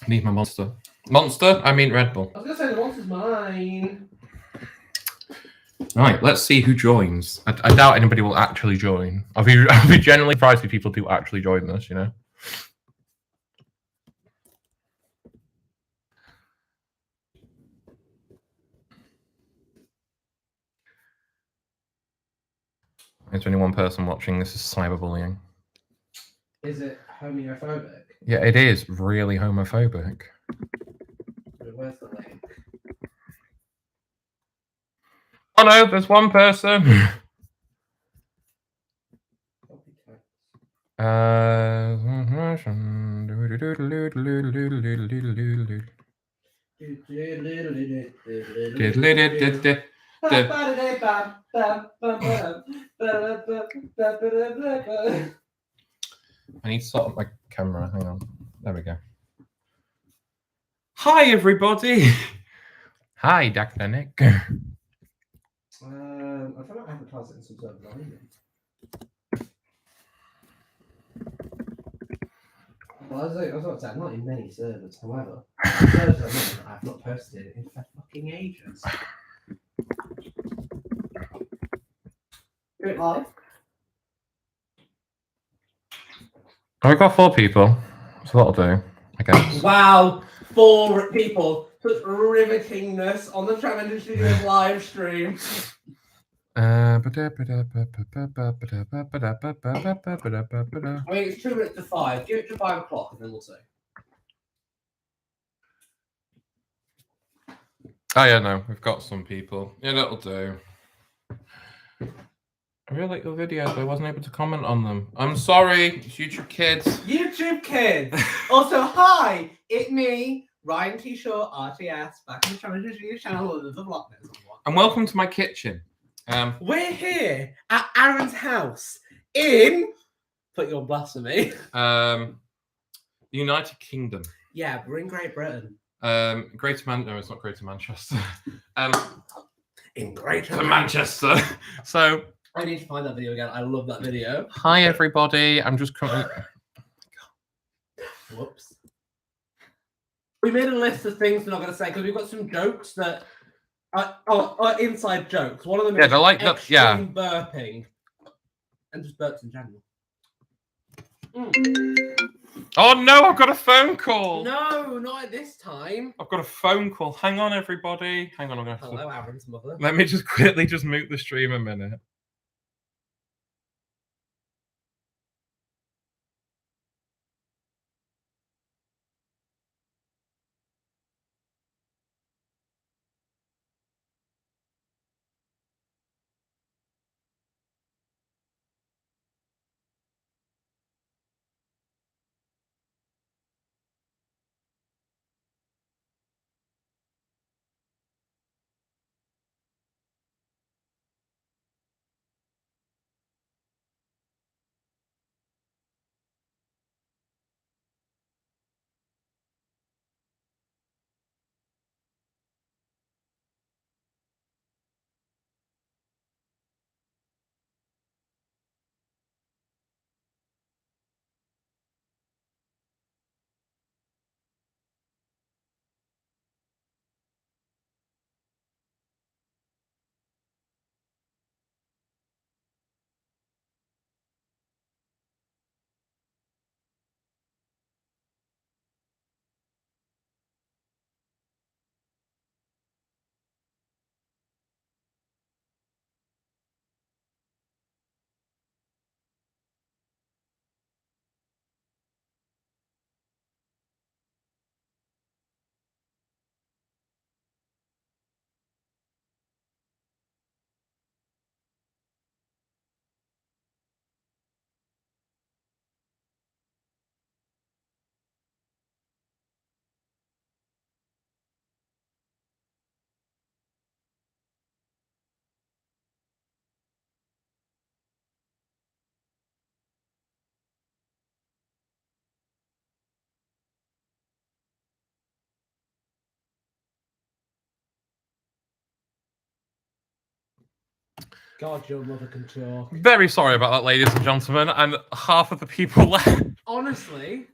Need my monster. Monster? I mean Red Bull. I was going to say the monster's mine. Right, let's see who joins. I doubt anybody will actually join. I'll be generally surprised if people do actually join this, you know? Is there only one person watching? This is cyberbullying. Is it homeophobic? Yeah, it is really homophobic. Where's the link? Oh no, there's one person. I need to sort up my camera. Hang on. There we go. Hi, everybody. Hi, Dr. Nick. I'm trying to advertise it in some sort of line. Well, I was about to say, I'm not in many servers, however, servers I've not posted it in for fucking ages. Do it live. Oh, we've got 4 people. So that'll do, I guess. Wow, 4 people. Such rivetingness on the Tram Studios live stream. I mean, it's 2 minutes to 5. Give it to 5 o'clock and then we'll see. Oh yeah, no, we've got some people. Yeah, that'll do. I really like the videos, but I wasn't able to comment on them. I'm sorry, it's YouTube Kids. YouTube Kids! Also, hi! It's me, RYAN.T.SHAW-RTS, back in the Tram Studios channel of the Vlogmas. And welcome to my kitchen. We're here at Aaron's house in... Put your blasphemy. The United Kingdom. Yeah, we're in Great Britain. Greater No, it's not Greater Manchester. In Greater Manchester. So... I need to find that video again. I love that video. Hi, everybody. I'm just currently... Whoops. We made a list of things we're not going to say because we've got some jokes that are inside jokes. One of them is they're like that. Yeah, burping and just burps in general. Oh no! I've got a phone call. No, not at this time. I've got a phone call. Hang on, everybody. Hang on. I'm gonna. Hello, Aaron's mother. Let me just quickly just mute the stream a minute. God, your mother can talk. Very sorry about that, ladies and gentlemen, and half of the people left. Honestly.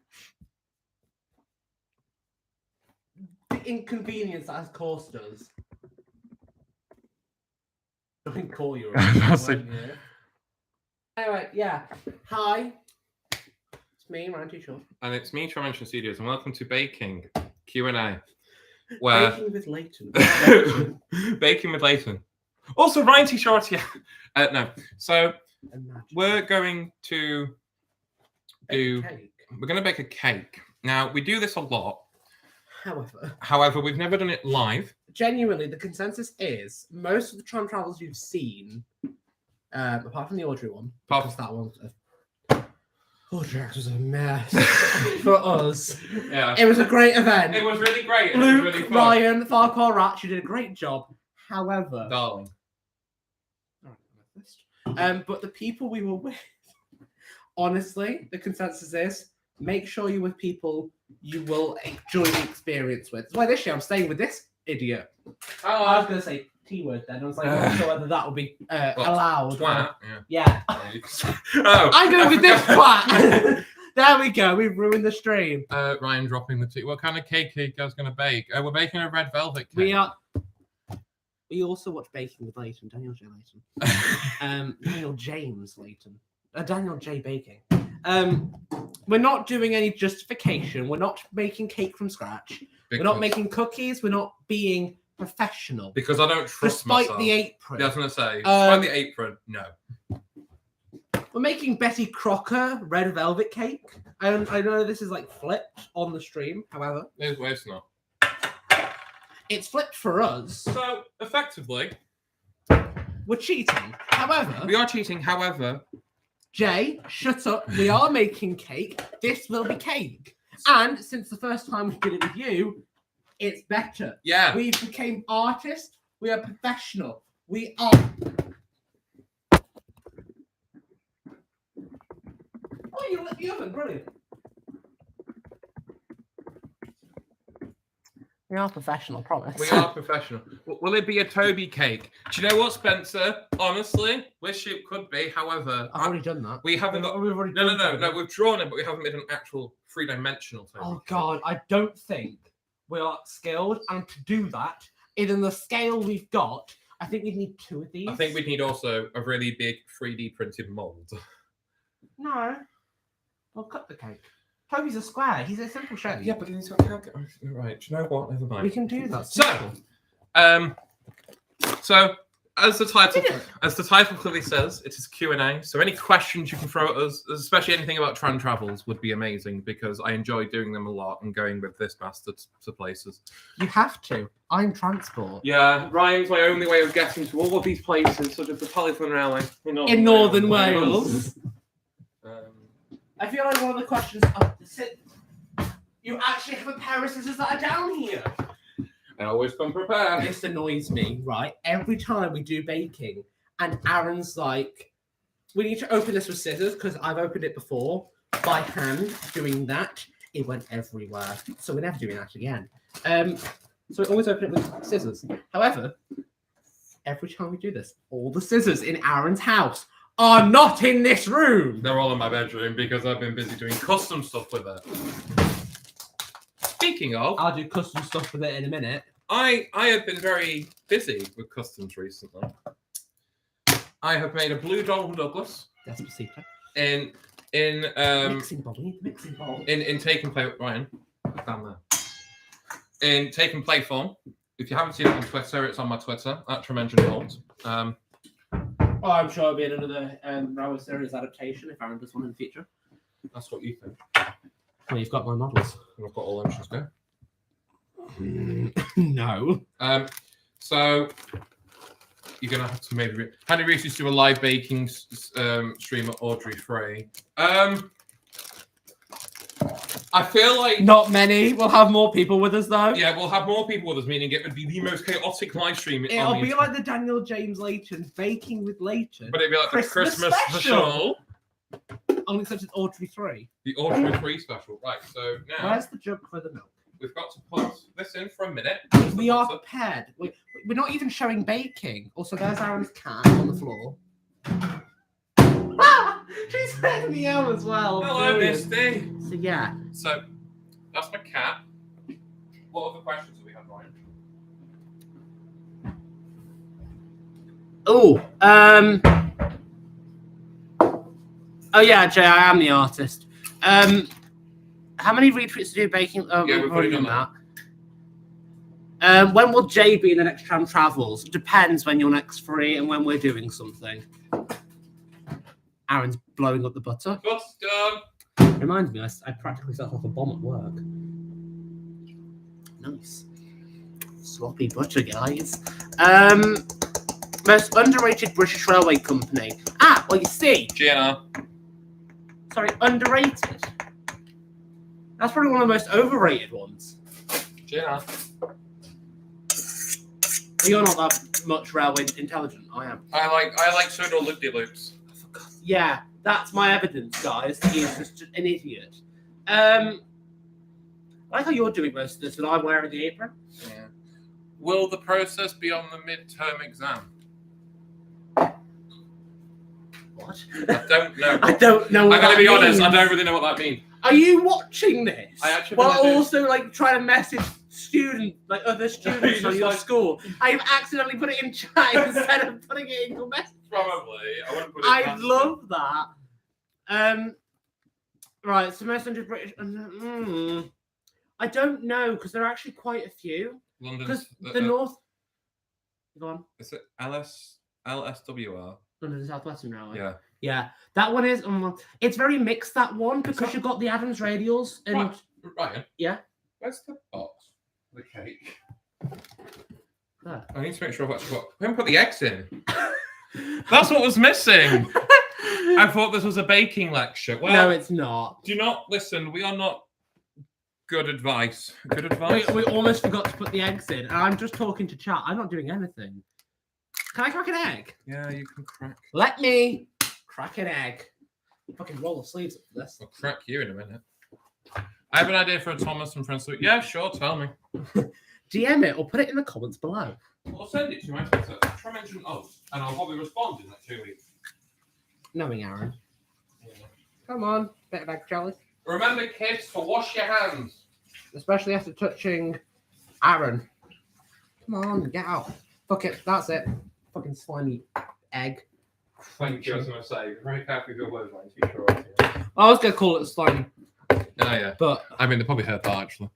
inconvenience that has caused us. I didn't call you. That's Right? Anyway, yeah. Hi. It's me, RYAN.T.SHAW. And it's me, Tram Studios, and welcome to Baking Q&A. Where... Baking with Leighton. Baking with Leighton. Also, RYAN.T.SHAW-RTS. No. So, we're going to do... We're going to bake a cake. Now, we do this a lot. However, we've never done it live. Genuinely, the consensus is most of the Tram travels you've seen, apart from the Audrey one, because that one, Audrey was a mess for us. Yeah, it was a great event. It was really great. Luke, it was really fun. Ryan, Farquhar Rat, you did a great job. However, darling. But the people we were with, honestly, the consensus is make sure you're with people you will enjoy the experience with. That's why this year I'm staying with this idiot. Oh, I was going to say T-word then. I was like, I'm not sure whether that will be allowed. Twat, yeah. Oh, I'm going with this twat. There we go. We've ruined the stream. Ryan dropping the tea. What kind of cake are you guys going to bake? We're baking a red velvet cake. We are. We also watch Baking with Leighton. Daniel J. Leighton. Daniel James Leighton. Daniel J. Baking. We're not doing any justification. We're not making cake from scratch. We're not making cookies. We're not being professional. Because I don't trust myself. Despite the apron. Yeah, I was going to say, despite the apron, no. We're making Betty Crocker red velvet cake. And I know this is like flipped on the stream, however. It's not. It's flipped for us. So, effectively, we're cheating. However. We are cheating, however. Jay, shut up. We are making cake. This will be cake. And since the first time we did it with you, it's better. Yeah. We became artists. We are professional. We are. Oh, you lit the oven. Brilliant. We are professional, promise. We are professional. Will it be a Toby cake? Do you know what, Spencer? Honestly, wish it could be. However, I've already done that. We haven't got. We've already No. We've drawn it, but we haven't made an actual three-dimensional Toby. Oh God, I don't think we are skilled, and to do that, in the scale we've got, I think we'd need 2 of these. I think we'd need also a really big 3D printed mold. No, we'll cut the cake. Toby's a square. He's a simple shape. Yeah, but then he's got right. Do you know what? Never mind. We can do that. So as the title clearly says, it is Q&A. So any questions you can throw at us, especially anything about Tram travels, would be amazing because I enjoy doing them a lot and going with this bastard to places. You have to. I'm transport. Yeah, Ryan's my only way of getting to all of these places, such as the Polyphone Railway in Northern Wales. I feel like one of the questions you actually have a pair of scissors that are down here. I always come prepared. This annoys me, right? Every time we do baking, and Aaron's like, we need to open this with scissors because I've opened it before by hand doing that. It went everywhere. So we're never doing that again. So we always open it with scissors. However, every time we do this, all the scissors in Aaron's house are not in this room. They're all in my bedroom because I've been busy doing custom stuff with it. Speaking of, I'll do custom stuff with it in a minute. I have been very busy with customs recently. I have made a blue Donald Douglas. That's a secret. In mixing bowl. In take and play with Ryan. Down there. In take and play form. If you haven't seen it on Twitter, it's on my Twitter at @TramEngineHolt. Oh, I'm sure it'll be another Railway series adaptation if Aaron does one in the future. That's what you think. Well, you've got my models. I've got all options go. No. So you're gonna have to maybe Hanny Reese used to do a live baking stream at Audrey Frey. I feel like not many. We'll have more people with us though. Yeah, we'll have more people with us, meaning it would be the most chaotic live stream. It'll be like the Daniel James Leighton Baking with Leighton. But it'd be like the Christmas special. Only such as Audrey 3. The Audrey 3 special. Right, so now where's the jug for the milk? We've got to put this in for a minute. We are prepared. We're not even showing baking. Also, there's Aaron's cat on the floor. She's letting me out as well. Hello, Misty. So yeah. So that's my cat. What other questions do we have? Oh, oh yeah, Jay, I am the artist. How many retweets do baking? Oh, Yeah, we've we've already already done that. When will Jay be in the next Tram Travels? Depends when you're next free and when we're doing something. Aaron's blowing up the butter. Butter's done. Reminds me, I practically set off a bomb at work. Nice. Sloppy butter, guys. Most underrated British railway company. Ah, well, you see. GNR. Sorry, underrated. That's probably one of the most overrated ones. GNR. You're not that much railway intelligent. I am. I like pseudo loop-de-loops. Yeah, that's my evidence, guys. He's just an idiot. I like how you're doing most of this, and I'm wearing the apron. Yeah. Will the process be on the midterm exam? What? I don't know. I don't know. I'm gonna be honest. I don't really know what that means. Are you watching this? I actually while really do. also like trying to message other students on your school. I've accidentally put it in chat instead of putting it in your message. Probably. I wouldn't put it I past love that. Right, so most 100 British. I don't know because there are actually quite a few. London's Because the North. Go on. Is it LSWR? London Southwestern Railway. Yeah. Yeah, that one is. It's very mixed, that one, because you've got the Adams radials and. Ryan. Yeah. Where's the box? The cake. There. I need to make sure I've actually got. We haven't put the eggs in. That's what was missing. I thought this was a baking lecture. Well, no, it's not. Do not listen. We are not good advice. Good advice. We almost forgot to put the eggs in. And I'm just talking to chat. I'm not doing anything. Can I crack an egg? Yeah, you can crack. Let me crack an egg. Fucking roll the sleeves up for this. I'll crack you in a minute. I have an idea for a Thomas and Friends. Yeah, sure. Tell me. DM it or put it in the comments below. I'll send it to my Twitter. Try and mention us, and I'll probably respond in like 2 weeks. Knowing Aaron. Yeah. Come on, bit of egg jelly. Remember, kids, to wash your hands. Especially after touching Aaron. Come on, get out. Fuck it, that's it. Fucking slimy egg. Thank you. I was going to say, very careful with your words, like, sure. I was going to call it slimy. Oh, yeah. But I mean, they probably heard that, actually.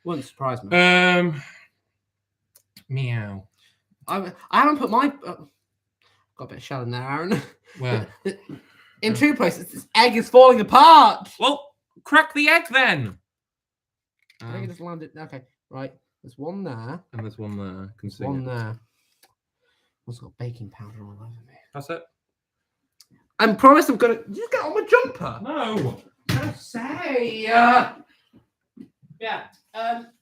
wouldn't surprise me. Meow. I haven't put my... got a bit of shell in there, Aaron. Where? In 2 places, this egg is falling apart. Well, crack the egg then. I think it just landed. Okay, right. There's one there. And there's one there. I can see One it. there. It's got baking powder all over me. That's it. I promise I'm gonna. You get on my jumper. No. Don't say. Yeah.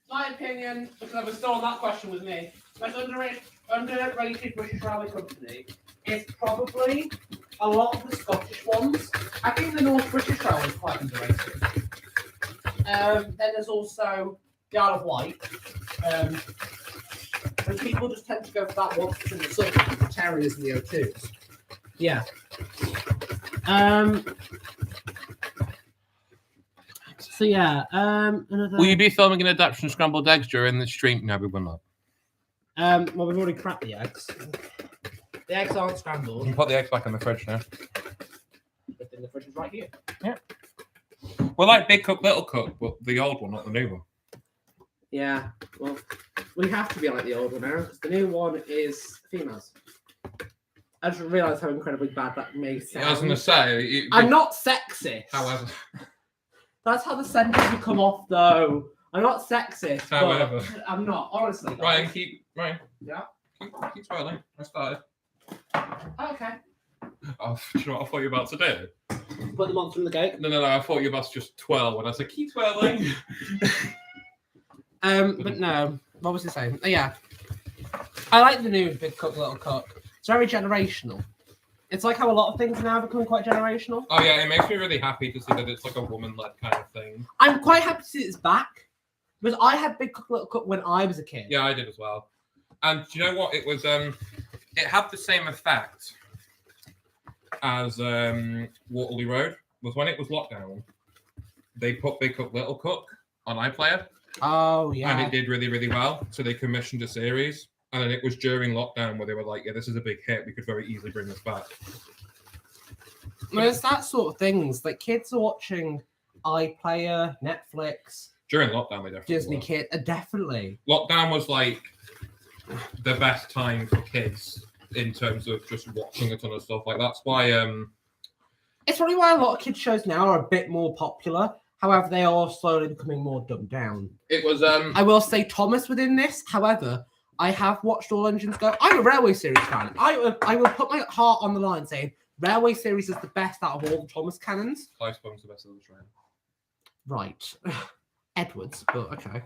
My opinion, because I was still on that question with me. Most underrated British railway company is probably a lot of the Scottish ones. I think the North British Railway is quite underrated. Then there's also the Isle of Wight. And people just tend to go for that one because in the southern, the Terriers and the O2s. Yeah. So yeah, another. Will you be filming an adaptation of Scrambled Eggs during the stream? No, we will not. Well, we've already cracked the eggs. The eggs aren't You scrambled. can put the eggs back in the fridge now. The fridge is right here. Yeah. We're like Big Cook, Little Cook, but the old one, not the new one. Yeah. Well, we have to be like the old one now because the new one is females. I just realised how incredibly bad that may sound. Yeah, I was going to say. I'm not sexist. However. That's how the sentence will come off, though. I'm not sexist. However. But I'm not, honestly. Ryan, Ryan. Yeah. Keep twirling. I started. Okay. Oh, do you know what I thought you were about to do? Put the monster in the cake. No. I thought you were about to just twirl when I said keep twirling. But no. What was he saying? Oh, yeah. I like the new Big Cook, Little Cook. It's very generational. It's like how a lot of things now become quite generational. Oh, yeah. It makes me really happy to see that it's like a woman-led kind of thing. I'm quite happy to see it's back. Because I had Big Cook, Little Cook when I was a kid. Yeah, I did as well. And do you know what? It was it had the same effect as Waterloo Road. Was when it was lockdown, they put Big Cook, Little Cook on iPlayer, Oh, yeah. And it did really, really well. So they commissioned a series. And then it was during lockdown where they were like, yeah, this is a big hit. We could very easily bring this back. Well, it's that sort of things. Like, kids are watching iPlayer, Netflix. During lockdown, they definitely Disney were. Kid, definitely. Lockdown was like the best time for kids in terms of just watching a ton of stuff. Like, that's why... It's probably why a lot of kids shows now are a bit more popular. However, they are slowly becoming more dumbed down. It was... I will say Thomas within this. However, I have watched All Engines Go. I'm a Railway Series fan. I will put my heart on the line saying Railway Series is the best out of all the Thomas canons. Clive Spoon's the best of the train. Right. Edwards, but okay.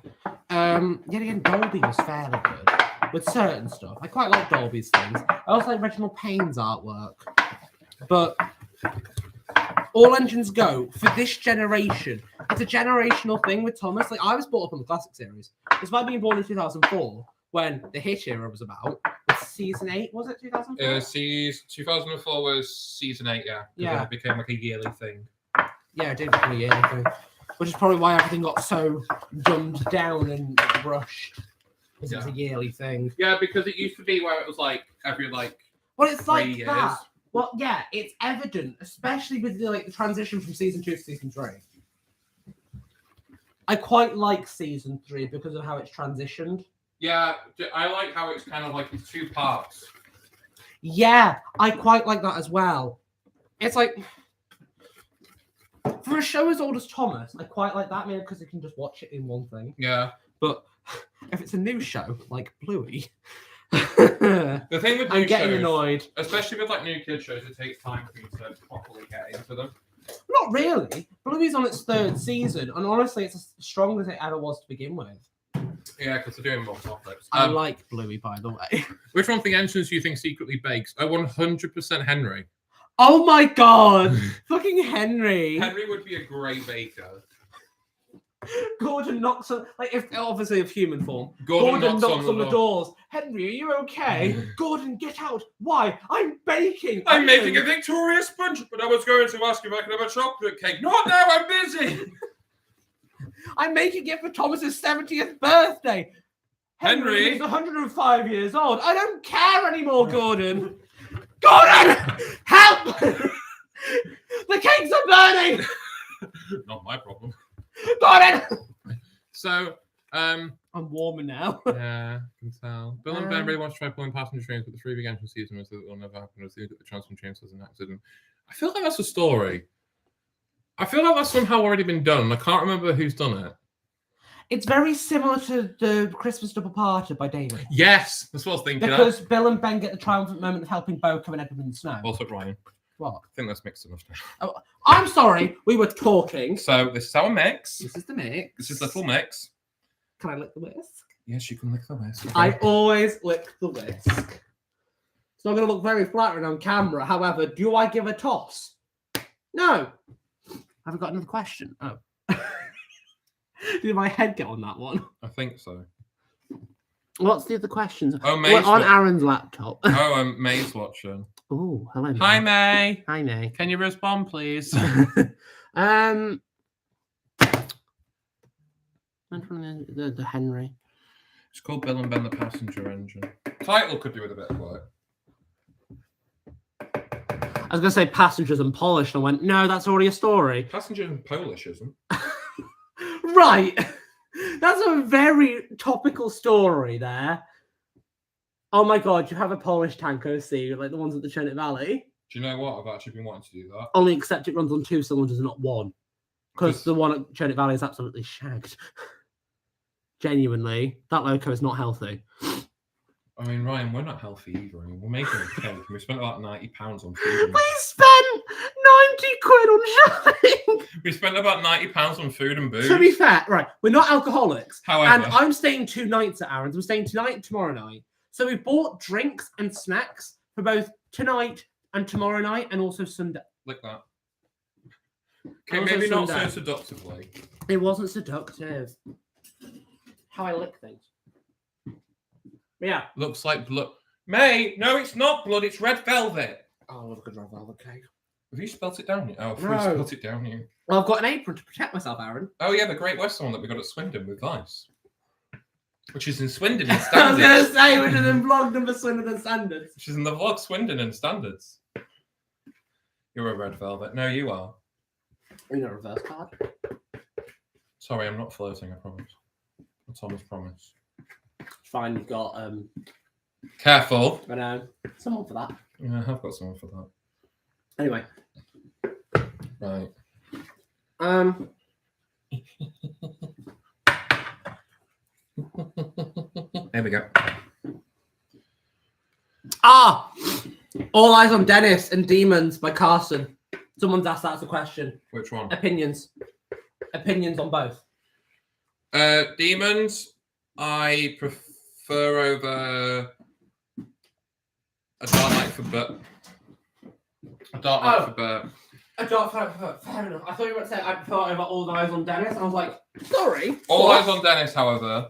Yet again, Dolby was fairly good with certain stuff. I quite like Dolby's things. I also like Reginald Payne's artwork. But All Engines Go for this generation. It's a generational thing with Thomas. Like, I was brought up on the classic series. Despite being born in 2004, when the hit era was about. Season 8, was it 2004? 2004 was season 8, yeah. Yeah. It became like a yearly thing. Yeah, it did become a yearly thing. Which is probably why everything got so dumbed down and rushed. Because it was a yearly thing. Yeah, because it used to be where it was like every well, it's 3 like years. that. Well, yeah, it's evident, especially with the transition from season 2 to season 3. I quite like season 3 because of how it's transitioned. Yeah, I like how it's kind of like in 2 parts. Yeah, I quite like that as well. It's like, for a show as old as Thomas, I quite like that, maybe because you can just watch it in one thing. Yeah. But if it's a new show, like Bluey, the thing with new I'm getting shows, annoyed. especially with like new kid shows, it takes time for you to properly get into them. Not really. Bluey's on its 3rd season, and honestly, it's as strong as it ever was to begin with. Yeah, because they're doing more topics. I like Bluey, by the way. Which one of the ensigns do you think secretly bakes? 100% Henry. Oh my god! Fucking Henry. Henry would be a great baker. Gordon knocks on, if obviously of human form. Gordon knocks on the doors. Henry, are you okay? Gordon, get out. Why? I'm baking. I'm making a Victoria sponge, but I was going to ask if I could have a chocolate cake. Not now, I'm busy. I'm making it for Thomas's 70th birthday. Henry is 105 years old. I don't care anymore, Gordon. Gordon, help! The cakes are burning. Not my problem. Gordon. So, I'm warmer now. Yeah, I can tell. Bill and Ben really want to try pulling passenger trains, but the 3 big engine season was that it will never happen. As soon as the transfer trains was an accident. I feel like that's a story. I feel like that's somehow already been done. I can't remember who's done it. It's very similar to the Christmas Double Parter by David. Yes, that's what I was thinking. Because Bill and Ben get the triumphant moment of helping Boko and Edmund in the snow. Also, Ryan. What? I think that's mixed enough now. Oh, I'm sorry, we were talking. So this is our mix. This is the mix. This is little mix. Can I lick the whisk? Yes, you can lick the whisk. I always lick the whisk. It's not going to look very flattering on camera. However, do I give a toss? No. Have I got another question? Oh. Did my head get on that one? I think so. What's the other questions? Oh, May's on Aaron's laptop. Oh, May's watching. Oh, hello, May. Hi, May. Hi, May. Can you respond, please? The Henry. It's called Bill and Ben the Passenger Engine. Title could do with a bit of work. I was going to say Passengers and Polished, and I went, no, that's already a story. Passenger in Polish, isn't? Right. That's a very topical story there. Oh my god, you have a Polish tank OC, like the ones at the Trinity Valley. Do you know what? I've actually been wanting to do that. Only except it runs on 2 cylinders and not 1. Because the one at Trinity Valley is absolutely shagged. Genuinely. That loco is not healthy. I mean, Ryan, we're not healthy either. I mean, we're making a cake and we spent about £90 on food. We spent 90 quid on shopping. We spent about £90 on food and booze. To be fair, right, we're not alcoholics. However, and I'm staying 2 nights at Aaron's. I'm staying tonight and tomorrow night. So we bought drinks and snacks for both tonight and tomorrow night and also Sunday. Like that. Okay, maybe not so seductively. It wasn't seductive. How I lick things. Yeah. Looks like blood. May, no, it's not blood. It's red velvet. Oh, look at red velvet cake. Have you spelt it down? Oh, No. you spelt it down here. Well, I've got an apron to protect myself, Aaron. Oh yeah, the Great Western one that we got at Swindon with Vice. Which is in Swindon and I was Standards. going to say, which is in vlog number Swindon and Standards. Which is in the vlog Swindon and Standards. You're a red velvet. No, you are. In a reverse card. Sorry, I'm not flirting, I promise. I Thomas promise. Fine, you've got Careful. I know. Someone for that. Yeah, I have got someone for that. Anyway. Right. There we go. All Eyes on Dennis and Demons by Carson. Someone's asked that as a question. Which one? Opinions on both. Demons, I prefer over A Dark Night for Bert. A Dark Night for Bert. I don't fair enough. I thought you were going to say I prefer over All Eyes on Dennis. I was like, sorry. All Eyes on Dennis, however,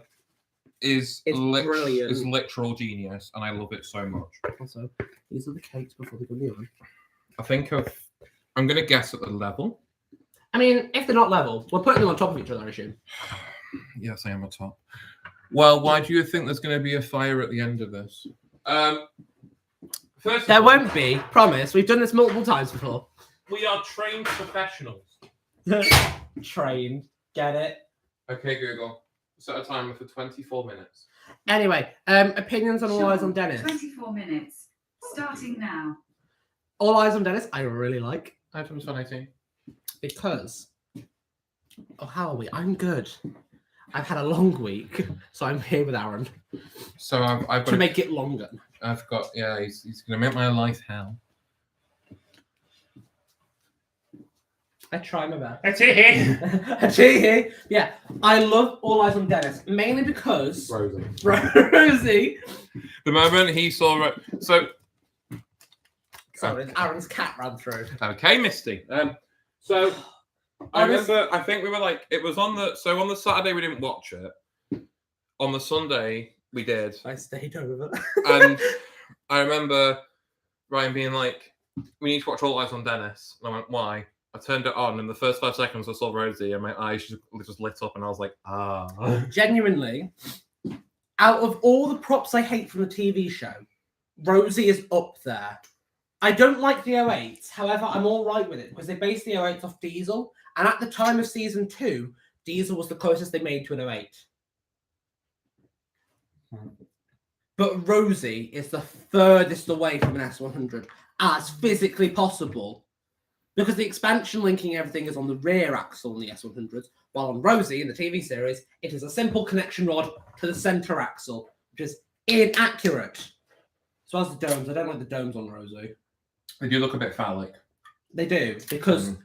is brilliant. Is literal genius, and I love it so much. Also, these are the cakes before they go in the oven. I'm going to guess at the level. I mean, if they're not level, we're putting them on top of each other, I assume. Yes, I am on top. Well, why do you think there's going to be a fire at the end of this? First There won't be. Promise. We've done this multiple times before. We are trained professionals. Trained. Get it? Okay, Google. Set a timer for 24 minutes. Anyway, opinions on All Eyes on Dennis. 24 minutes. Starting now. All Eyes on Dennis, I really like. Items 118. Because... Oh, how are we? I'm good. I've had a long week, so I'm here with Aaron. So I've got to make it longer. I've got, yeah, he's going to make my life hell. I try my best. I Achoo! Yeah, I love All Eyes on Dennis, mainly because... Rosie. The moment he saw... Sorry, Aaron's cat ran through. Okay, Misty. So... I remember, I think we were like, it was on the Saturday we didn't watch it. On the Sunday we did. I stayed over. And I remember Ryan being like, we need to watch All Eyes on Dennis. And I went, why? I turned it on, and the first 5 seconds I saw Rosie, and my eyes just lit up, and I was like, ah. Genuinely, out of all the props I hate from the TV show, Rosie is up there. I don't like the 08s, however, I'm all right with it, because they based the 08s off Diesel. And at the time of season 2, Diesel was the closest they made to an 08. But Rosie is the furthest away from an S100 as physically possible. Because the expansion linking everything is on the rear axle in the S100s, while on Rosie in the TV series, it is a simple connection rod to the center axle, which is inaccurate. So as the domes, I don't like the domes on Rosie. They do look a bit phallic. They do, because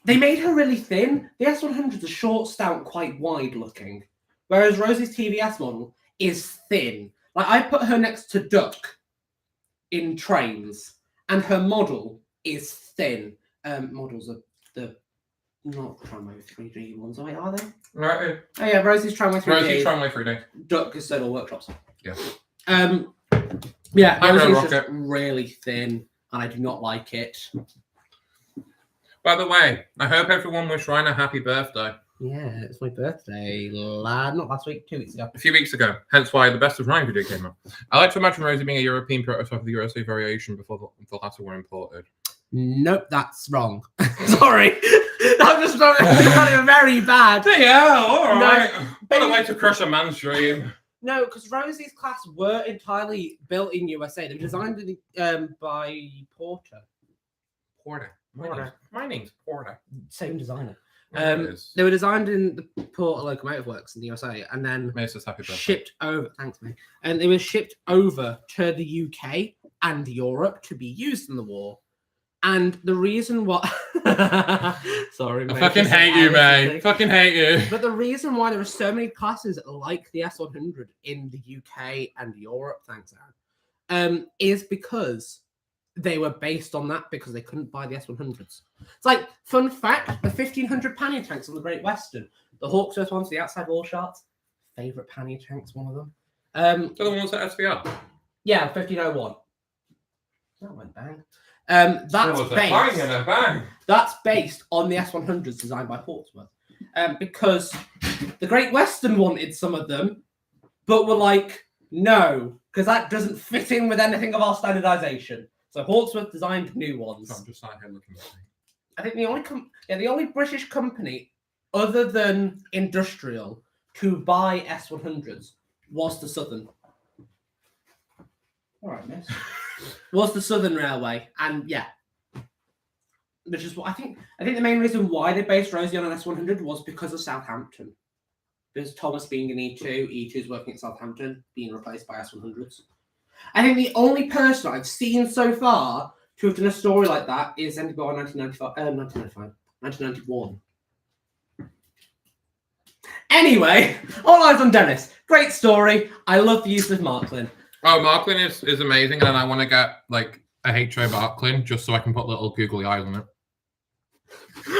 they made her really thin. The S100s are short, stout, quite wide looking. Whereas Rosie's TVS model is thin. Like, I put her next to Duck in trains, and her model is thin. Models are the not Tramway 3D ones, are they? Right. Oh yeah, Rosie's Tramway 3D. Rosie's Tramway 3D. Duck is Solar Workshops. Yeah. Yeah, I Rosie's Rocket. just really thin, and I do not like it. By the way, I hope everyone wished Ryan a happy birthday. Yeah, it's my birthday, lad. Not last week, 2 weeks ago. A few weeks ago, hence why the Best of Ryan video came out. I like to imagine Rosie being a European prototype of the USA variation before the latter were imported. Nope, that's wrong. Sorry. I'm just very bad. Yeah, all right. No, What a way to crush a man's dream. No, because Rosie's class were entirely built in USA. They were designed by Porter. My name's Porter. Same designer. It is. They were designed in the Porter Locomotive Works in the USA, and then Mace's happy birthday. shipped over. Thanks, mate. And they were shipped over to the UK and Europe to be used in the war. And the reason why, sorry, mate, I fucking hate you, mate. Fucking hate you. But the reason why there are so many classes like the S100 in the UK and Europe, thanks, Aaron, is because they were based on that because they couldn't buy the S100s. It's like, fun fact, the 1500 pannier tanks on the Great Western, the Hawksworth ones, the outside wall shots, favourite pannier tanks, one of them. So the ones at SVR? Yeah, 1501. That went bang. That's based on the S100s designed by Portsmouth. Because the Great Western wanted some of them, but were like, no, because that doesn't fit in with anything of our standardization. So Portsmouth designed new ones. I'm just sat here looking at me. I think the only British company other than industrial to buy S100s was the Southern. All right, miss. Was the Southern Railway, and yeah, which is what I think. I think the main reason why they based Rosie on an S100 was because of Southampton. Because Thomas being an E2, E2's working at Southampton, being replaced by S100s. I think the only person I've seen so far to have done a story like that is NWR 1991. Anyway, all eyes on Dennis. Great story. I love the use of Marklin. Oh, Marklin is amazing, and I want to get like a HO Marklin just so I can put little googly eyes on it.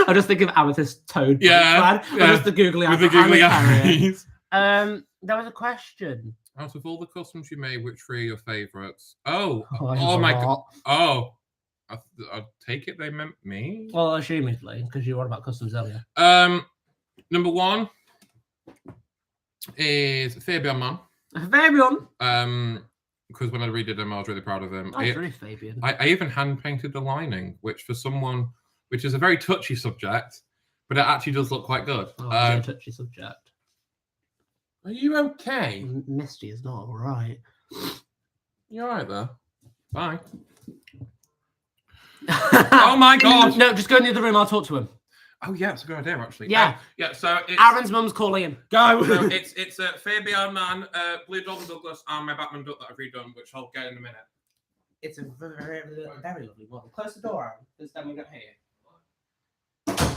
I just think of Amethyst Toad. Yeah. Just the googly eyes. With the googly eyes. There was a question. Out of all the customs you made, which three are your favourites? Oh Oh my god. Oh. I take it they meant me. Well, assumedly, because you were about customs earlier. Number one is Fabian Man. Fabian. Because when I redid him, I was really proud of him. That's really Fabian. I even hand painted the lining, which for someone, which is a very touchy subject, but it actually does look quite good. Oh, a touchy subject. Are you okay? Misty is not all right. You all right there? Bye. Oh my god! No, just go in the other room. I'll talk to him. Oh yeah, it's a good idea actually. Yeah, yeah. So it's, Aaron's mum's calling him. Go. So it's Fabian Man, Blue Donald Douglas, and my Batman duck that I've redone, which I'll get in a minute. It's a very, very lovely one. Close the door, Aaron, because then we don't hear you.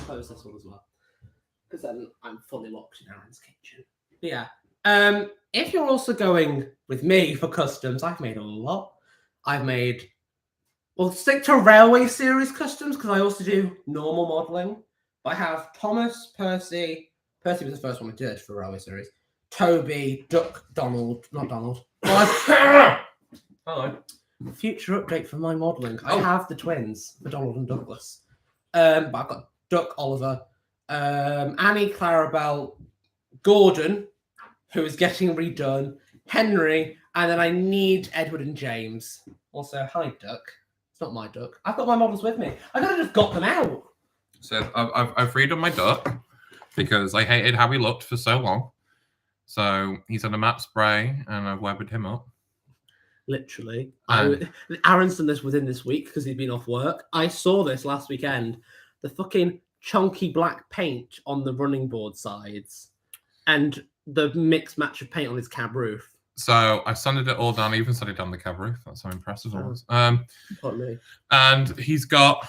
Close this one as well, because then I'm fully locked in Aaron's kitchen. But yeah. If you're also going with me for customs, I've made a lot. I've made. Well, stick to Railway Series customs because I also do normal modelling. I have Thomas, Percy. Percy was the first one I did for Railway Series. Toby, Duck, Donald, not Donald. Hello. Future update for my modelling. I have the twins, the Donald and Douglas. But I've got Duck, Oliver, Annie, Clarabelle, Gordon, who is getting redone, Henry, and then I need Edward and James. Also, hi, Duck. It's not my duck. I've got my models with me. I could have just got them out. So I've redone my duck because I hated how he looked for so long. So he's had a matte spray and I've webbed him up. Literally. Aaron's done this within this week because he's been off work. I saw this last weekend. The fucking chunky black paint on the running board sides and the mixed match of paint on his cab roof. So I sanded it all down. I even sanded down the cab roof. That's how impressive I was. And he's got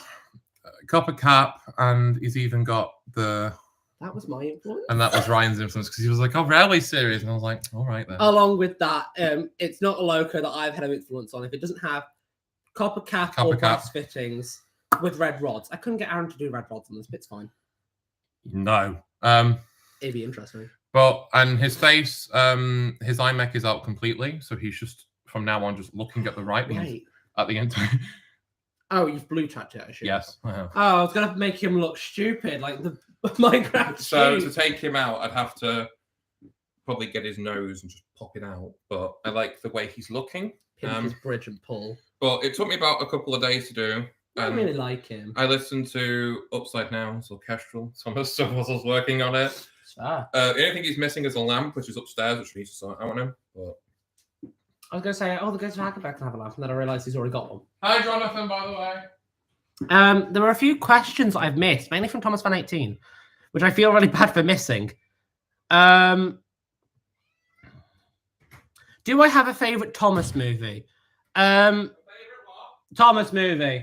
a copper cap, and he's even got the. That was my influence. And that was Ryan's influence because he was like, "Oh, Railway Series," and I was like, "All right then." Along with that, it's not a loco that I've had an influence on. If it doesn't have copper cap or brass fittings with red rods, I couldn't get Aaron to do red rods on this. But it's fine. No. It'd be interesting. But and his face, his iMech is out completely, so he's just from now on just looking at the right at the end. Oh, you've blue tacked it, I assume. Yes, I have. Oh, I was gonna make him look stupid, like the Minecraft. So to take him out, I'd have to probably get his nose and just pop it out. But I like the way he's looking. Pin his bridge and pull. But it took me about a couple of days to do. I really like him. I listened to Upside Down's Orchestral. Thomas was working on it. The only thing he's missing is a lamp, which is upstairs, which needs to sort out on him. But I was going to say, the guys from Hackerback can have a lamp, and then I realised he's already got one. Hi, Jonathan, by the way. There were a few questions that I've missed, mainly from Thomas Van 18, which I feel really bad for missing. Do I have a favourite Thomas movie? Favourite what? Thomas movie.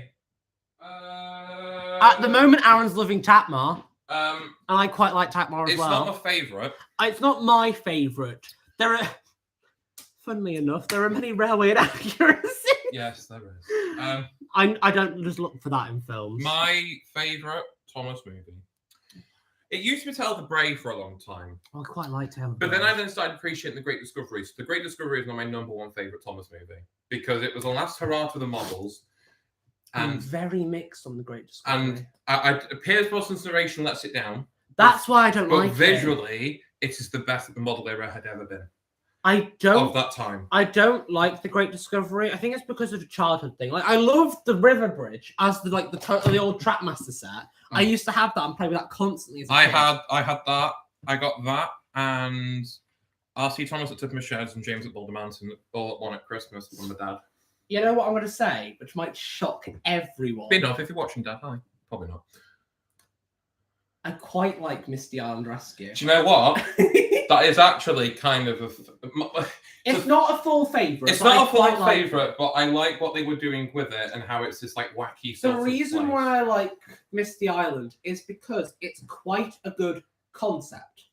At the moment, Aaron's loving Tatmar. And I quite like Tatmar as well. It's not my favourite. It's not my favourite. There are, funnily enough, there are many railway inaccuracies. Yes, there is. I don't just look for that in films. My favourite Thomas movie. It used to be Tale of the Brave for a long time. I quite like Tale of the But Brave. then I started appreciating The Great Discovery. So The Great Discovery is not my number one favourite Thomas movie because it was the last hurrah for the models. I'm And very mixed on the Great Discovery. Piers Brosnan's narration lets it down. That's why I don't But like it. visually, it is the best that the model era had ever been I don't. of that time. I don't like the Great Discovery. I think it's because of the childhood thing. Like I love the River Bridge as the old Trackmaster set. I used to have that and play with that constantly as a kid. I had that. I got that and R.C. Thomas at Tip of my Sheds and James at Boulder Mountain all at one at Christmas from my dad. You know what I'm going to say, which might shock everyone. Be enough if you're watching Dad. Hi. Probably not. I quite like Misty Island Rescue. Do you know what? That is actually kind of It's not a full favourite. It's not a full favourite, but I like what they were doing with it and how it's this like wacky. The reason why I like Misty Island is because it's quite a good concept.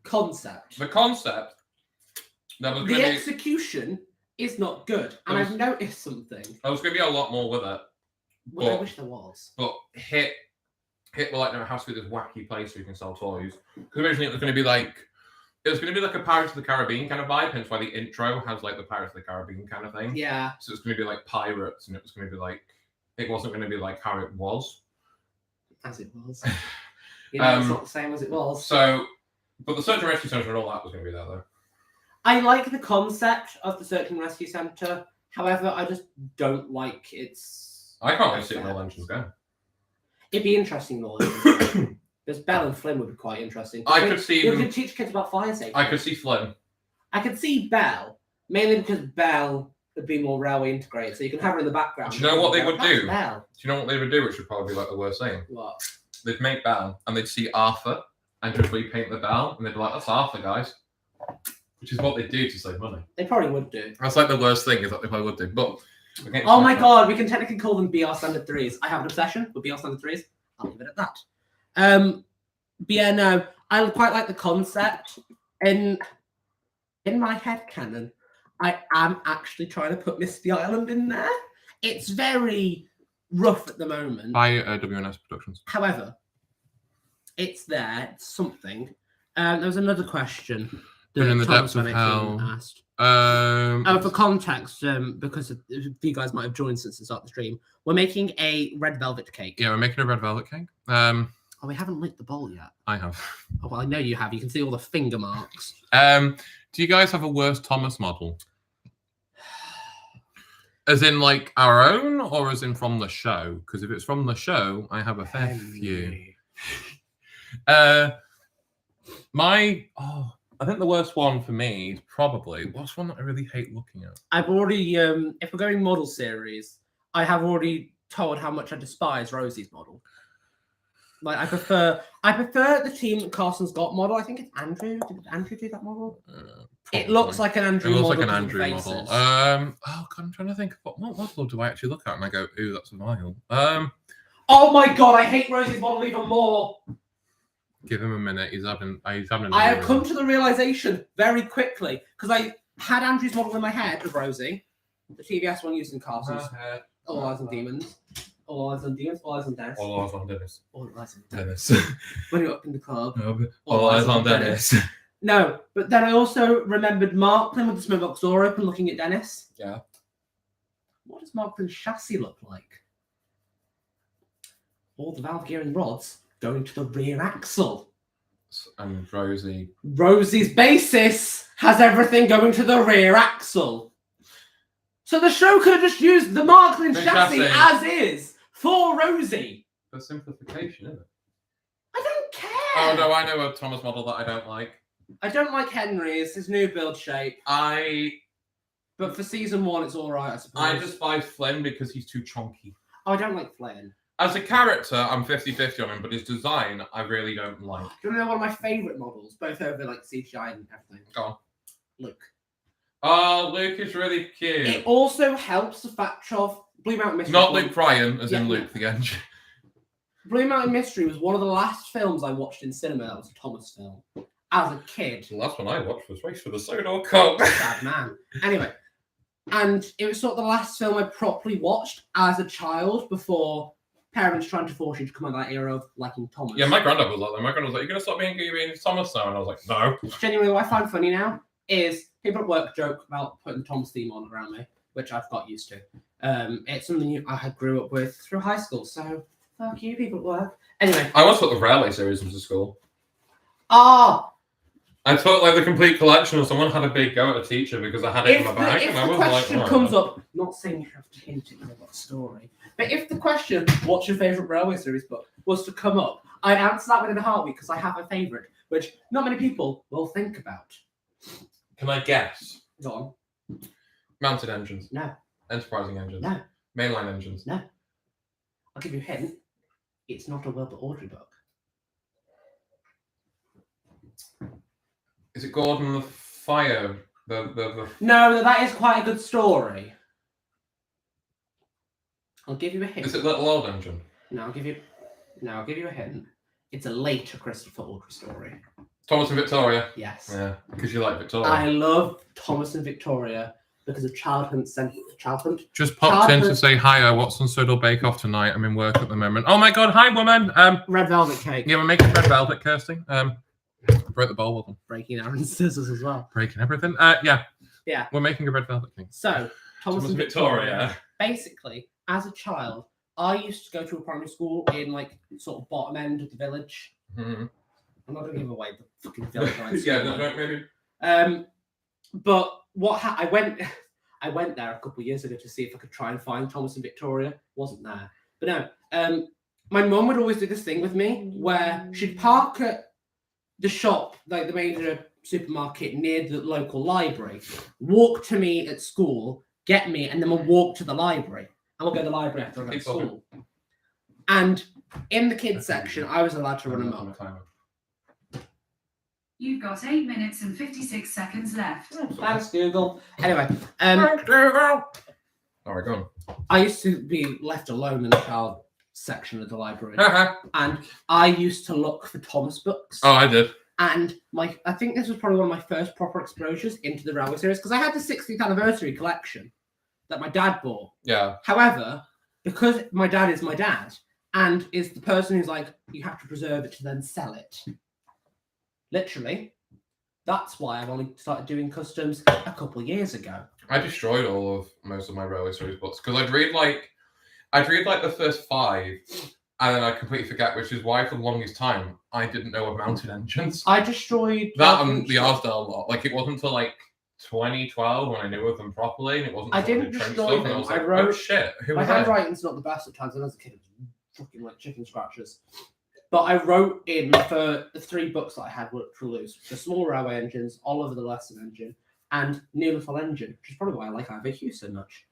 The concept. The execution is not good, and I've noticed something. There was going to be a lot more with it. Well, I wish there was. But Hit were like, no, it has to be this wacky place where you can sell toys. Because originally it was going to be like a Pirates of the Caribbean kind of vibe, hence why the intro has like the Pirates of the Caribbean kind of thing. Yeah. So it's going to be like pirates, and it was going to be like, it wasn't going to be like how it was. As it was. You know, it's not the same as it was. So, but the Search and Rescue Centre and all that was going to be there though. I like the concept of the Search and Rescue Centre. However, I just don't like its. I can't wait to see where all engines go. It'd be interesting, though. Because Belle and Flynn would be quite interesting. I could see you them. could teach kids about fire safety. I could see Flynn. I could see Belle, mainly because Belle would be more railway integrated, so you can have her in the background. Do you know what they would do? Belle. Do you know what they would do, which would probably be like the worst thing? What? They'd make Belle, and they'd see Arthur, and just repaint the Belle, and they'd be like, that's Arthur, guys. Which is what they do to save money. They probably would do. That's like the worst thing, is that they probably would do. But oh my god, we can technically call them BR Standard 3s. I have an obsession with BR Standard 3s. I'll leave it at that. But yeah, no, I quite like the concept. In my headcanon, I am actually trying to put Misty Island in there. It's very rough at the moment. By WNS Productions. However, it's there. It's something. There was another question that in the Thomas depths of Bennington hell. asked. For context, because you guys might have joined since the start of the stream, we're making a red velvet cake. Yeah, we're making a red velvet cake. Oh, we haven't licked the bowl yet. I have. Oh, well, I know you have. You can see all the finger marks. Do you guys have a worse Thomas model? As in, like, our own, or as in from the show? Because if it's from the show, I have a fair few. I think the worst one for me is probably, what's one that I really hate looking at? I've already, if we're going model series, I have already told how much I despise Rosie's model. Like, I prefer the team that Carson's got model. I think it's Andrew. Did Andrew do that model? It looks like an Andrew model. It looks like an Andrew model. God, I'm trying to think of what model do I actually look at, and I go, ooh, that's a vial. Oh my god, I hate Rosie's model even more. Give him a minute. He's having. I have come to the realization very quickly because I had Andrew's model in my head of Rosie, the TVS one used in Carson's. All Eyes on Demons. All Eyes on Demons. All Eyes on Dennis. All Eyes on Dennis. All Eyes on Dennis. When you're up in the club. No, all Eyes on Dennis. No, but then I also remembered Mark playing with the smoke box door open, looking at Dennis. Yeah. What does Mark Flynn's chassis look like? All the valve gear and rods going to the rear axle. And Rosie's basis has everything going to the rear axle. So the show could have just used the Mark Flynn chassis as is for Rosie. For simplification, isn't it? I don't care. Oh no, I know a Thomas model that I don't like. I don't like Henry's, his new build shape. But for season 1, it's all right, I suppose. I despise Flynn because he's too chonky. Oh, I don't like Flynn. As a character, I'm 50-50 on him, but his design, I really don't like. Do you know one of my favourite models, both over like CGI and everything? Go on. Luke. Oh, Luke is really cute. It also helps the fact of Blue Mountain Mystery. Not Luke Bryan, as in Luke the Engine. Blue Mountain Mystery was one of the last films I watched in cinema. That was a Thomas film. As a kid. The last one I watched was Race for the Soda Cup. Bad man. Anyway. And it was sort of the last film I properly watched as a child before parents trying to force you to come out of that era of liking Thomas. Yeah, my granddad was like that. My granddad was like, you're going to stop being Thomas now? And I was like, no. Genuinely, what I find funny now is people at work joke about putting the Thomas theme on around me, which I've got used to. It's something I had grew up with through high school. So fuck you, people at work. Anyway, I once thought the Railway series was a school. ah, I thought like the complete collection, or someone had a big go at a teacher because I had it in my bag. if And I the was question like, comes up, not saying you have to hint it because I've got a story, but if the question, "What's your favourite Railway series book?" was to come up, I'd answer that within a heartbeat because I have a favourite, which not many people will think about. Can I guess? Go on. Mounted engines. No. Enterprising engines. No. Mainline engines. No. I'll give you a hint. It's not a Wilbur Audrey book. Is it Gordon the Fire? The... No, that is quite a good story. I'll give you a hint. Is it Little Old Engine? No, I'll give you a hint. It's a later Christopher Audrey story. Thomas and Victoria. Yes. Yeah, because you like Victoria. I love Thomas and Victoria because of childhood. Just popped in to say hi. What's on Sudal Bake Off tonight? I'm in work at the moment. Oh my god, hi woman. Red velvet cake. Yeah, we're making red velvet, Kirsty. Broke the bowl with them. Breaking Aaron's scissors as well. Breaking everything. Yeah. Yeah. We're making a red velvet cake. So Thomas and Victoria. Basically, as a child, I used to go to a primary school in like sort of bottom end of the village. Mm-hmm. I'm not going to give away the fucking village. Yeah, no, maybe. But I went there a couple of years ago to see if I could try and find Thomas and Victoria. Wasn't there. But no, my mum would always do this thing with me where she'd park at the shop, like the major supermarket near the local library, walk to me at school, get me, and then we'll walk to the library. And we'll go to the library after I go to school. And in the kids section, I was allowed to run amok. You've got 8 minutes and 56 seconds left. Thanks, Google. Anyway, All right, go on. I used to be left alone in the child section of the library, Uh-huh. and I used to look for Thomas books. Oh, I did. And I think this was probably one of my first proper exposures into the Railway series because I had the 60th anniversary collection that my dad bought. Yeah. However, because my dad is my dad and is the person who's like, you have to preserve it to then sell it. Literally, that's why I've only started doing customs a couple of years ago. I destroyed most of my Railway series books because I'd read like the first 5, and then I completely forget, which is why for the longest time I didn't know of mounted engines. I destroyed that and the Arsdale lot. Like it wasn't until like 2012 when I knew of them properly, and it wasn't. I didn't destroy them. I wrote. Oh shit! My handwriting's not the best at times. And as a kid, it was fucking like chicken scratches. But I wrote in for the 3 books that I had were loose: the Small Railway Engines, Oliver the Lesson Engine, and New Little Engine, which is probably why I like Ivy Hughes so much.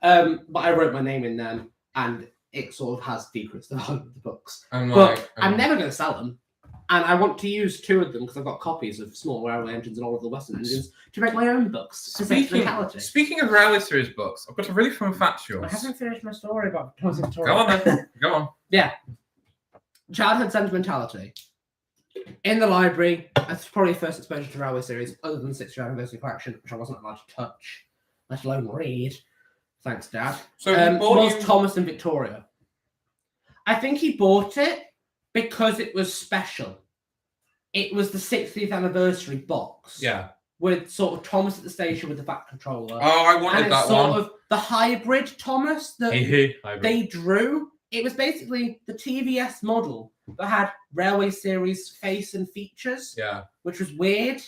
But I wrote my name in them, and it sort of has decreased the value of the books. I'm never going to sell them. And I want to use 2 of them because I've got copies of Small Railway Engines and all of the Western Engines to make my own books. Speaking of Railway series books, I've got a really fun fact to yours. I haven't finished my story about Thomas and Victoria. Go on then. Go on. Yeah. Childhood sentimentality. In the library, that's probably first exposure to Railway series, other than the 60th anniversary collection, which I wasn't allowed to touch, let alone read. Thanks, Dad. So was Thomas and Victoria. I think he bought it because it was special. It was the 60th anniversary box. Yeah. With sort of Thomas at the station with the back controller. Oh, I wanted that one. Sort of the hybrid Thomas that they drew. It was basically the TVS model that had Railway series face and features. Yeah. Which was weird.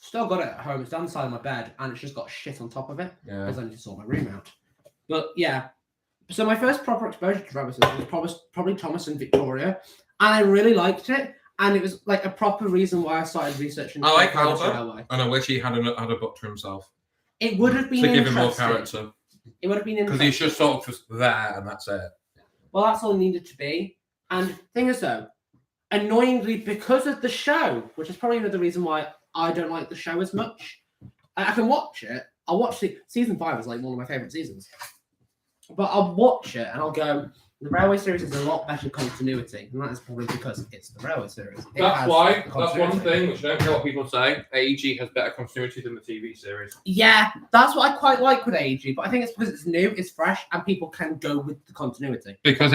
Still got it at home. It's down the side of my bed, and it's just got shit on top of it. Yeah. Because I need to sort my room out. But yeah. So my first proper exposure to Railway series was probably Thomas and Victoria, and I really liked it. And it was like a proper reason why I started researching. I like Albert, and I wish he had a book to himself. It would have been to give him more character. It would have been because he's just sort of just there, and that's it. Well, that's all it needed to be. And thing is, though, annoyingly, because of the show, which is probably another reason why I don't like the show as much. I can watch it. I'll watch it. Season 5 is like one of my favorite seasons. But I'll watch it and I'll go, the Railway series is a lot better continuity. And that is probably because it's the Railway series. That's why. That's one thing which I don't care what people say. AEG has better continuity than the TV series. Yeah, that's what I quite like with AEG. But I think it's because it's new, it's fresh, and people can go with the continuity. Because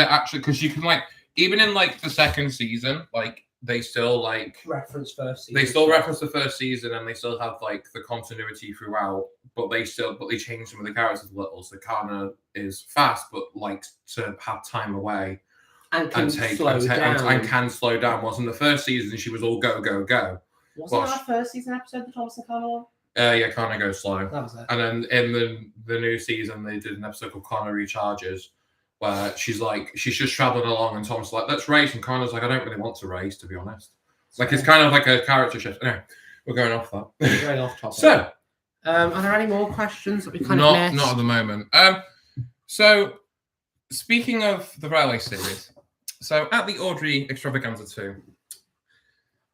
you can like, even in like the second season, like they still like reference first season. They still reference the first season, and they still have like the continuity throughout. But they change some of the characters a little. So Kana is fast, but likes to have time away and can slow down. And can slow down. Was in the first season she was all go go go. Wasn't that first season episode the Thomas and Kana one? Yeah, Kana goes slow. That was it. And then in the new season, they did an episode called Kana Recharges, where she's just traveling along, and Tom's like, let's race, and Kana's like, I don't really want to race, to be honest. Like, it's kind of like a character shift. Anyway, we're going off that. We're going off topic. So, are there any more questions that we kind of missed? Not at the moment. So, speaking of the Railway series, so at the Audrey Extravaganza 2,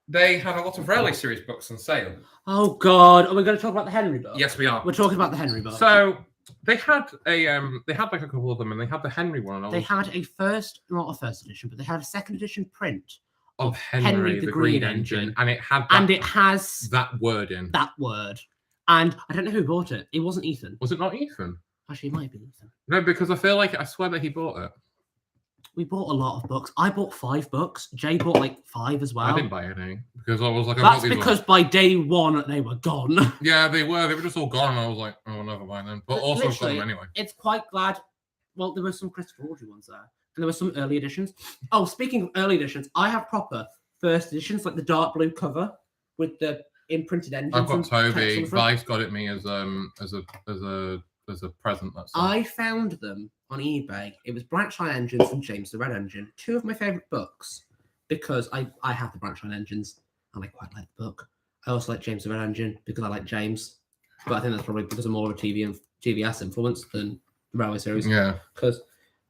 they had a lot of Railway series books on sale. Oh God, are we going to talk about the Henry book? Yes, we are. We're talking about the Henry book. So they had like a couple of them, and they had the Henry one. They had not a first edition, but they had a second edition print of Henry the Green Engine, and it has that word in. That word, and I don't know who bought it. It wasn't Ethan. Was it not Ethan? Actually, it might have been Ethan. No, because I swear that he bought it. We bought a lot of books. I bought 5 books. Jay bought like 5 as well. I didn't buy any because I was like, that's because by day 1 they were gone. Yeah, they were. They were just all gone, and I was like, oh, never mind then. But also got them anyway. It's quite glad. Well, there were some Christopher Audrey ones there, and there were some early editions. Oh, speaking of early editions, I have proper first editions, like the dark blue cover with the imprinted engines. I've got Toby. Vice got it me as a present. I found them on eBay. It was Branch Line Engines and James the Red Engine, 2 of my favorite books, because I have the Branch Line Engines and I quite like the book. I also like James the Red Engine because I like James, but I think that's probably because I'm more of a TVS influence than the Railway series. Yeah. Because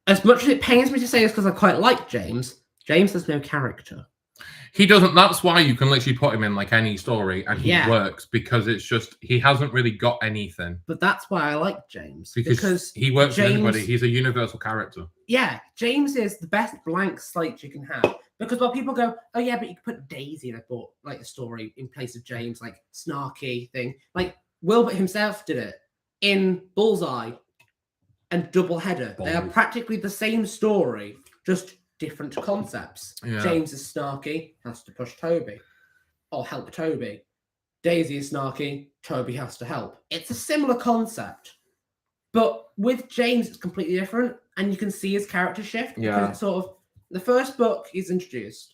as much as it pains me to say this, because I quite like James has no character. He doesn't. That's why you can literally put him in like any story and he works, because it's just he hasn't really got anything. But that's why I like James, because he works with anybody. He's a universal character. Yeah, James is the best blank slate you can have. Because while people go, oh yeah, but you could put Daisy in a book, like a story in place of James, like snarky thing. Like Wilbert himself did it in Bullseye and Doubleheader. They are practically the same story, just different concepts. Yeah. James is snarky, has to push Toby or help Toby. Daisy is snarky, Toby has to help. It's a similar concept, but with James it's completely different, and you can see his character shift. Because it's sort of the first book he's introduced,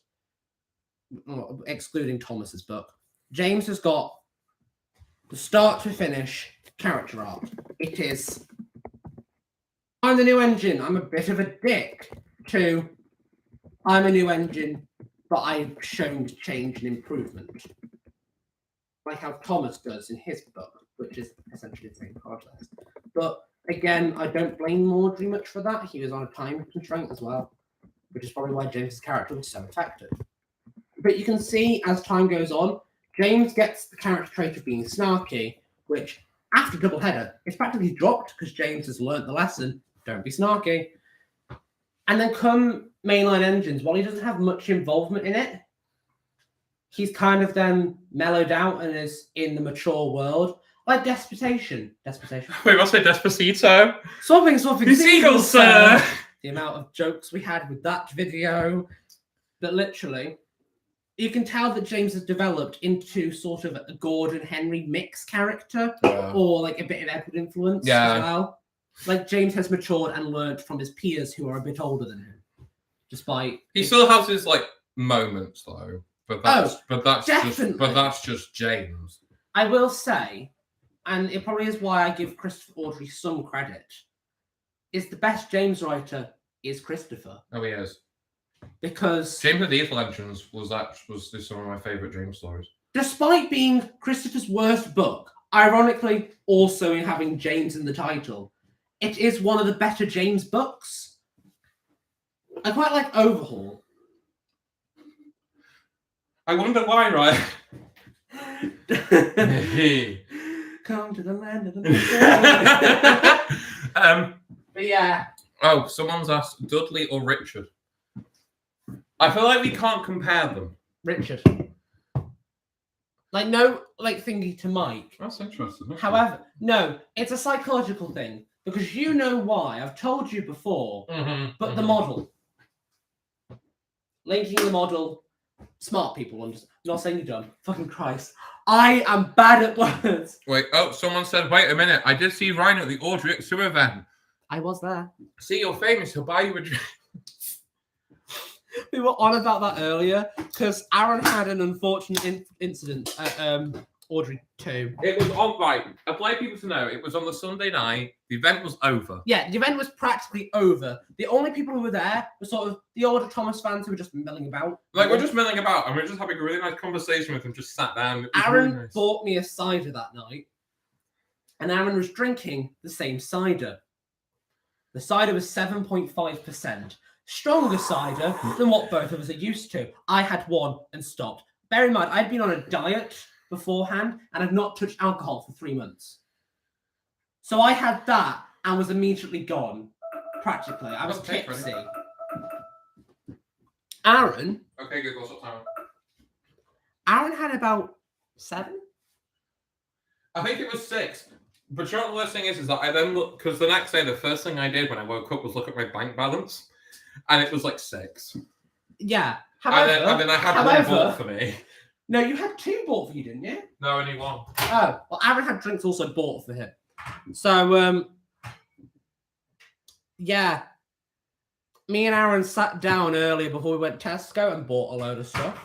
well, excluding Thomas's book. James has got the start to finish character arc. It is, I'm the new engine, I'm a bit of a dick, to I'm a new engine, but I've shown change and improvement. Like how Thomas does in his book, which is essentially the same process. But again, I don't blame Audrey much for that. He was on a time constraint as well, which is probably why James's character was so effective. But you can see as time goes on, James gets the character trait of being snarky, which after Doubleheader is practically dropped because James has learnt the lesson, don't be snarky. And then come Mainline Engines, while he doesn't have much involvement in it, he's kind of then mellowed out and is in the mature world. Like Despotation. Wait, what's it? Despacito? Swapping seagulls, sir! The amount of jokes we had with that video. But literally, you can tell that James has developed into sort of a Gordon Henry mix character, or like a bit of Edward influence as well. Like James has matured and learned from his peers who are a bit older than him. Despite he still has his like moments though, but that's just James. I will say, and it probably is why I give Christopher Audrey some credit, is the best James writer is Christopher. Oh, he is. Because James and the Diesel Engines was some of my favourite James stories. Despite being Christopher's worst book, ironically also in having James in the title, it is one of the better James books. I quite like Overhaul. I wonder why, right? Come to the land of the But yeah. Oh, someone's asked Dudley or Richard. I feel like we can't compare them. Richard. Like no, like thingy to Mike. That's interesting. However, no, it's a psychological thing because you know why. I've told you before. But the model. Linking the model smart people understand. I'm not saying you're dumb. Fucking Christ. I am bad at words. Wait, oh, someone said, wait a minute. I did see Ryan at the Audrey event. I was there. See, you're famous. He'll buy you a drink. We were on about that earlier because Aaron had an unfortunate incident at Audrey 2. It was on, right. I'd like people to know, it was on the Sunday night. The event was over. Yeah, the event was practically over. The only people who were there were sort of the older Thomas fans who were just milling about. Like, we're just milling about and we're just having a really nice conversation with them, just sat down. It was Aaron really nice. bought me a cider that night, and Aaron was drinking the same cider. The cider was 7.5%. Stronger cider than what both of us are used to. I had one and stopped. Bear in mind, I'd been on a diet beforehand and I've not touched alcohol for 3 months. So I had that and was immediately gone, practically. I was Okay, tipsy. Aaron Okay, good. What's up, time? Aaron had about 7. I think it was 6. But you know what the worst thing is that I then look, because the next day, the first thing I did when I woke up was look at my bank balance, and it was like 6. Yeah. However, And then I had one bought for me. No, you had 2 bought for you, didn't you? No, only one. Oh, well, Aaron had drinks also bought for him. So, yeah. Me and Aaron sat down earlier before we went to Tesco and bought a load of stuff,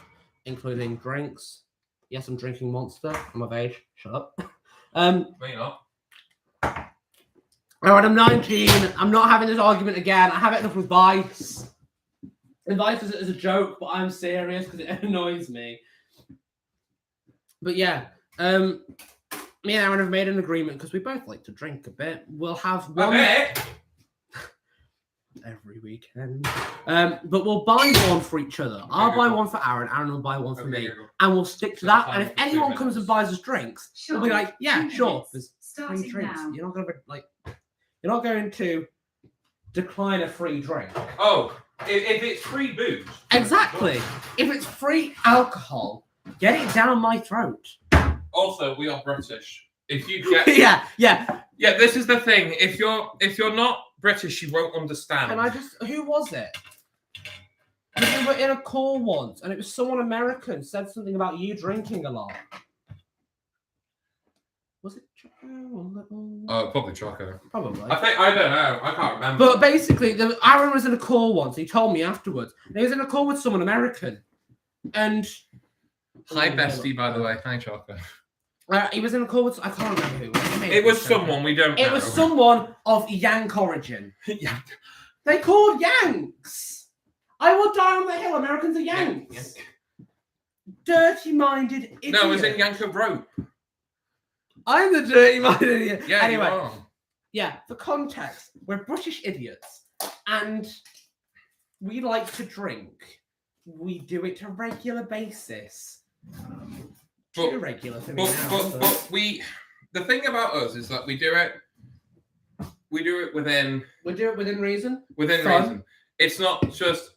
including drinks. Yes, I'm drinking Monster. I'm of age. Shut up. Me not. All right, I'm 19. I'm not having this argument again. I have it enough with Vice. And Vice does it as a joke, but I'm serious because it annoys me. But yeah, me and Aaron have made an agreement because we both like to drink a bit. We'll have one every weekend. But we'll buy one for each other. I'll buy one for Aaron. Aaron will buy one for me. And we'll stick to that. And if anyone comes and buys us drinks, we'll be like, yeah, sure. There's free drinks. You're not going to decline a free drink. Oh, if it's free booze. Exactly. If it's free alcohol, get it down my throat. Also, we are British. If you get yeah. This is the thing. If you're not British, you won't understand. Can I just? Who was it? We were in a call once, and it was someone American said something about you drinking a lot. Was it Choco? Oh, probably Choco. Probably. I don't know. I can't remember. But basically, Aaron was in a call once. He told me afterwards. And he was in a call with someone American, and Hi, bestie. By the way, hi, Choco. He was in a call with. I can't remember who. It was someone we don't know. It was someone of Yank origin. Yeah. They called Yanks. I will die on the hill. Americans are Yanks. Dirty-minded idiot. No, was it Yank of Rope? I'm the dirty-minded idiot. Yeah, anyway, you are. Yeah, for context, we're British idiots. And we like to drink. We do it on a regular basis. Too regular for me now. But the thing about us is that we do it within... We do it within reason. Within Fun. reason. It's not just,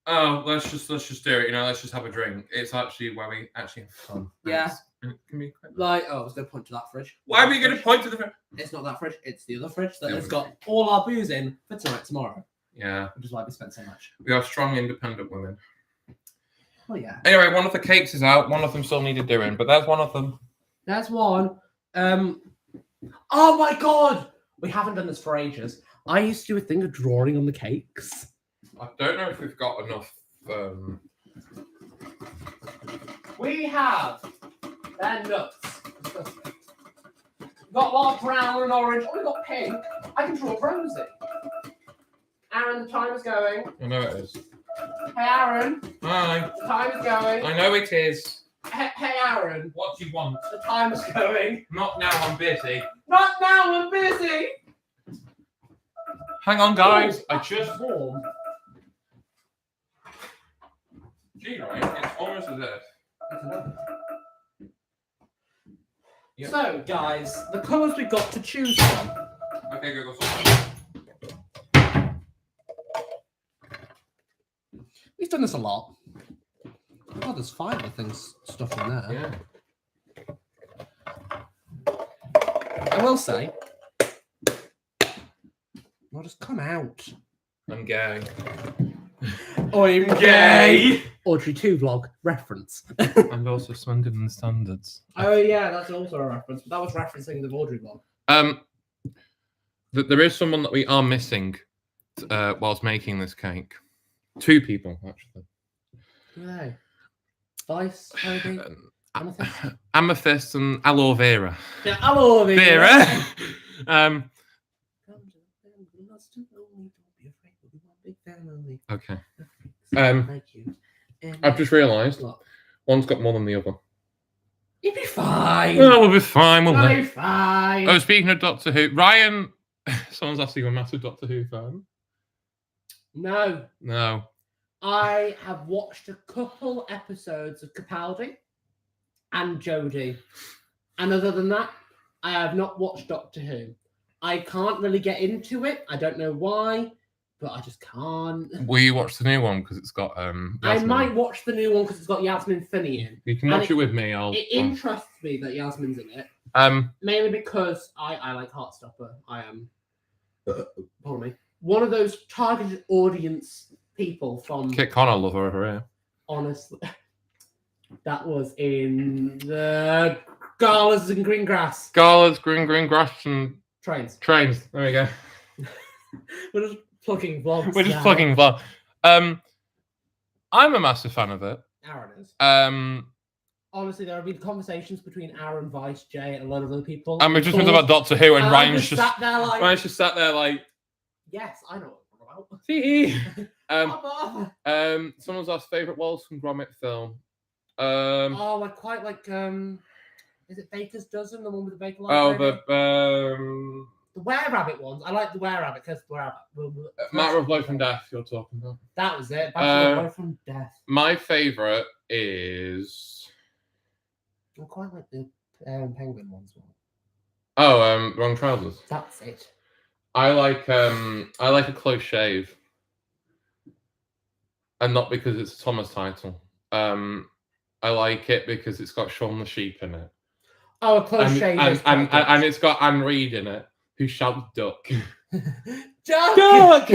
oh, let's just do it, let's just have a drink. It's actually where we actually have fun. Yeah. And it can be quite... Like, I was going to point to that fridge. Why are we going to point to the fridge? It's not that fridge, it's the other fridge that The has other got all our booze in for tomorrow. Yeah. Which is why we spent so much. We are strong, independent women. Oh, yeah. Anyway, one of the cakes is out. One of them still needed doing, but there's one of them. That's one. Oh, my God! We haven't done this for ages. I used to do a thing of drawing on the cakes. I don't know if we've got enough. We have. They're nuts. Got a lot of brown and orange. Oh, we got pink. I can draw Rosie. Aaron, the time is going. I know it is. Hey, Aaron. Hi. The time is going. I know it is. Hey, Aaron. What do you want? The time is going. Not now, I'm busy. Not now, I'm busy. Hang on, guys. Oh, I just... warm. Gee, right? It's almost as if... Yep. So, guys, the colours we've got to choose from. Okay, go. We've done this a lot. Oh, there's 5 of things stuff in there. Yeah. I will say, well, just come out. I'm gay. I'm gay. Audrey 2 vlog reference. And also Swindon Standards. Oh yeah, that's also a reference. But that was referencing the Audrey vlog. There is someone that we are missing whilst making this cake. 2 people, actually. Who are they? Vice, maybe? Amethyst and Aloe Vera. Yeah, aloe vera. Okay. I've just realised one's got more than the other. You'll be fine. Oh, we'll be fine. We'll be fine. Oh, speaking of Doctor Who, Ryan, someone's asking, you're a massive Doctor Who fan? No. No. I have watched a couple episodes of Capaldi and Jodie. And other than that, I have not watched Doctor Who. I can't really get into it. I don't know why, but I just can't. Will you watch the new one because it's got I might watch the new one because it's got Yasmin Finney in. You can watch it with me. It interests me that Yasmin's in it. Mainly because I like Heartstopper. I am pardon me. One of those targeted audience people from Kit Connor love her over here. Honestly. That was in the Galas and Greengrass. Galas, green grass, and Trains. There we go. We're just plugging vlogs. We're just plugging vlog. I'm a massive fan of it. Aaron is. Honestly, there have been conversations between Aaron, Vice, Jay, and a lot of other people. And we've just been about Doctor Who, and Ryan's just sat there like. Ryan's just sat there like. Yes, I know what I'm about. See. Someone's asked favourite Wallace and Gromit film. I quite like. Is it Baker's Dozen, the one with the Baker? The Were-Rabbit ones. I like the Were-Rabbit because Were-Rabbit. Matter of Life and Death. You're talking about. That was it. Matter of Life and Death. My favourite is. I quite like the Penguin ones. Wrong Trousers. That's it. I like A Close Shave, and not because it's a Thomas title. I like it because it's got Shaun the Sheep in it. Oh, A Close Shave. And it's got Anne Reid in it, who shouts "Duck." Duck!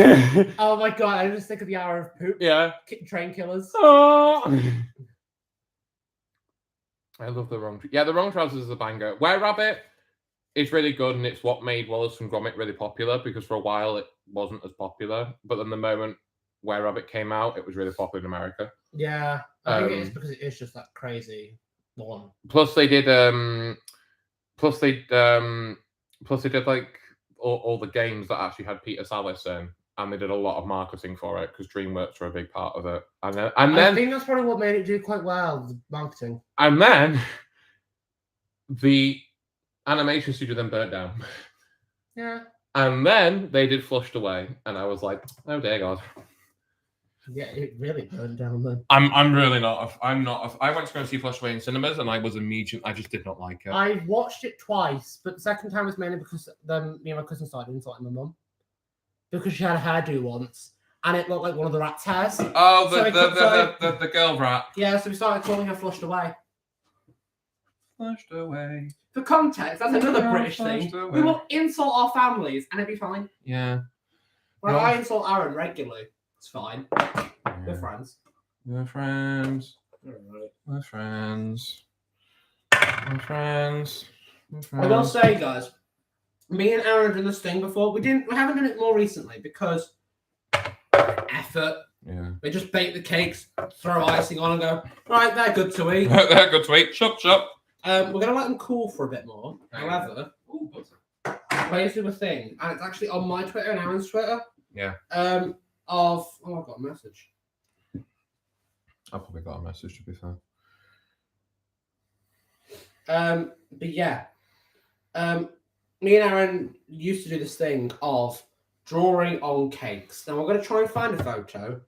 Oh my god! I just think of the Hour of Poop. Yeah. Train Killers. Oh. I love the Wrong. Yeah, the Wrong Trousers is a banger. Were-Rabbit is really good, and it's what made Wallace and Gromit really popular because for a while it wasn't as popular, but then the moment Were-Rabbit came out, it was really popular in America. Yeah, I think it is because it is just that crazy one. Plus they did like all the games that actually had Peter Sallis in, and they did a lot of marketing for it because DreamWorks were a big part of it. And then I think that's probably what made it do quite well, the marketing. And then the animation studio then burnt down. Yeah. And then they did Flushed Away, and I was like, oh dear God. Yeah, it really burned down then. I'm really not. I went to go see Flushed Away in cinemas, and I just did not like it. I watched it twice, but the second time was mainly because me and my cousin started insulting my mum because she had a hairdo once, and it looked like one of the rat's hairs. Oh, the girl rat. Yeah, so we started calling her Flushed Away. Flushed Away. For context, that's another British thing. We will insult our families, and it'd be fine. Yeah. Well, I insult Aaron regularly. It's fine. Yeah. We're friends. We're friends. Right. We're friends. We're friends. We're friends. I will say, guys, me and Aaron did this thing before. We haven't done it more recently because effort. Yeah. We just bake the cakes, throw icing on, and go. Right, they're good to eat. They're good to eat. Chop chop. We're gonna let them cool for a bit more. However, ways to do a thing, and it's actually on my Twitter and Aaron's Twitter. Yeah. I got a message. I probably got a message, to be fair. But yeah, me and Aaron used to do this thing of drawing on cakes. Now we're going to try and find a photo,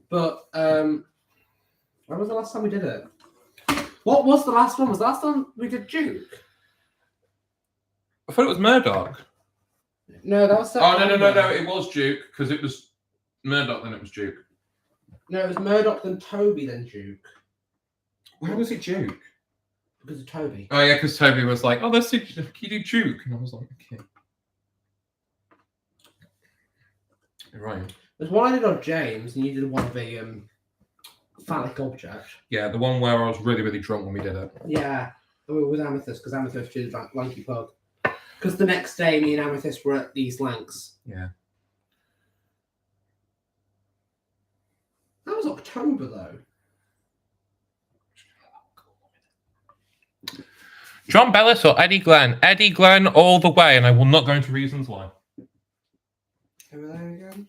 but when was the last time we did it? What was the last one? Was the last one we did Duke? I thought it was Murdoch. No, that was September. No, it was Duke, because it was Murdoch, then it was Duke. No, it was Murdoch, then Toby, then Duke. Why was it Duke? Because of Toby. Oh, yeah, because Toby was like, oh, let's see, can you do Duke? And I was like, okay. Right. There's one I did on James, and you did one of a phallic object. Yeah, the one where I was really, really drunk when we did it. Yeah, with Amethyst, because Amethyst did Lanky Pug. Because the next day, me and Amethyst were at these Lanks. Yeah. That was October, though. John Bellis or Eddie Glenn? Eddie Glenn all the way, and I will not go into reasons why. Who were they again?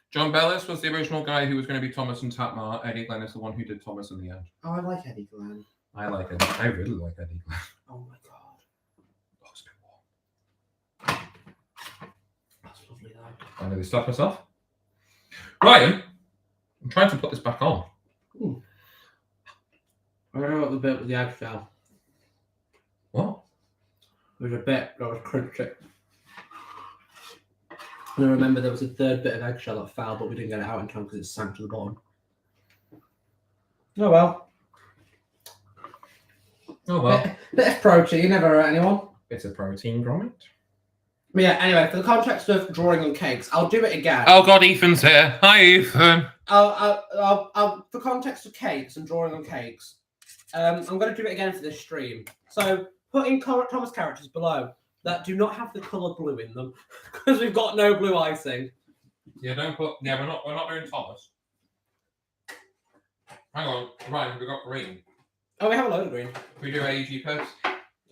John Bellis was the original guy who was going to be Thomas and Tatmar. Eddie Glenn is the one who did Thomas in the end. Oh, I like Eddie Glenn. I like it. I really like Eddie Glenn. Oh my god. Oh, it's a bit warm. That's lovely, though. I nearly stopped myself. Ryan, I'm trying to put this back on. Ooh. I don't know what the bit with the eggshell. What? There was a bit that was crunchy. And I remember there was a third bit of eggshell that fell, but we didn't get it out in time because it sank to the bottom. Oh well. Oh well. Bit of protein, never hurt anyone. It's a protein grommet. But yeah, anyway, for the context of drawing on cakes, I'll do it again. Oh god, Ethan's here. Hi, Ethan. For context of cakes and drawing on cakes, I'm going to do it again for this stream. So put in Thomas characters below that do not have the colour blue in them, because we've got no blue icing. Yeah, don't put. Yeah, we're not doing Thomas. Hang on, Ryan, we got green. Oh, we have a load of green. We do AEG post.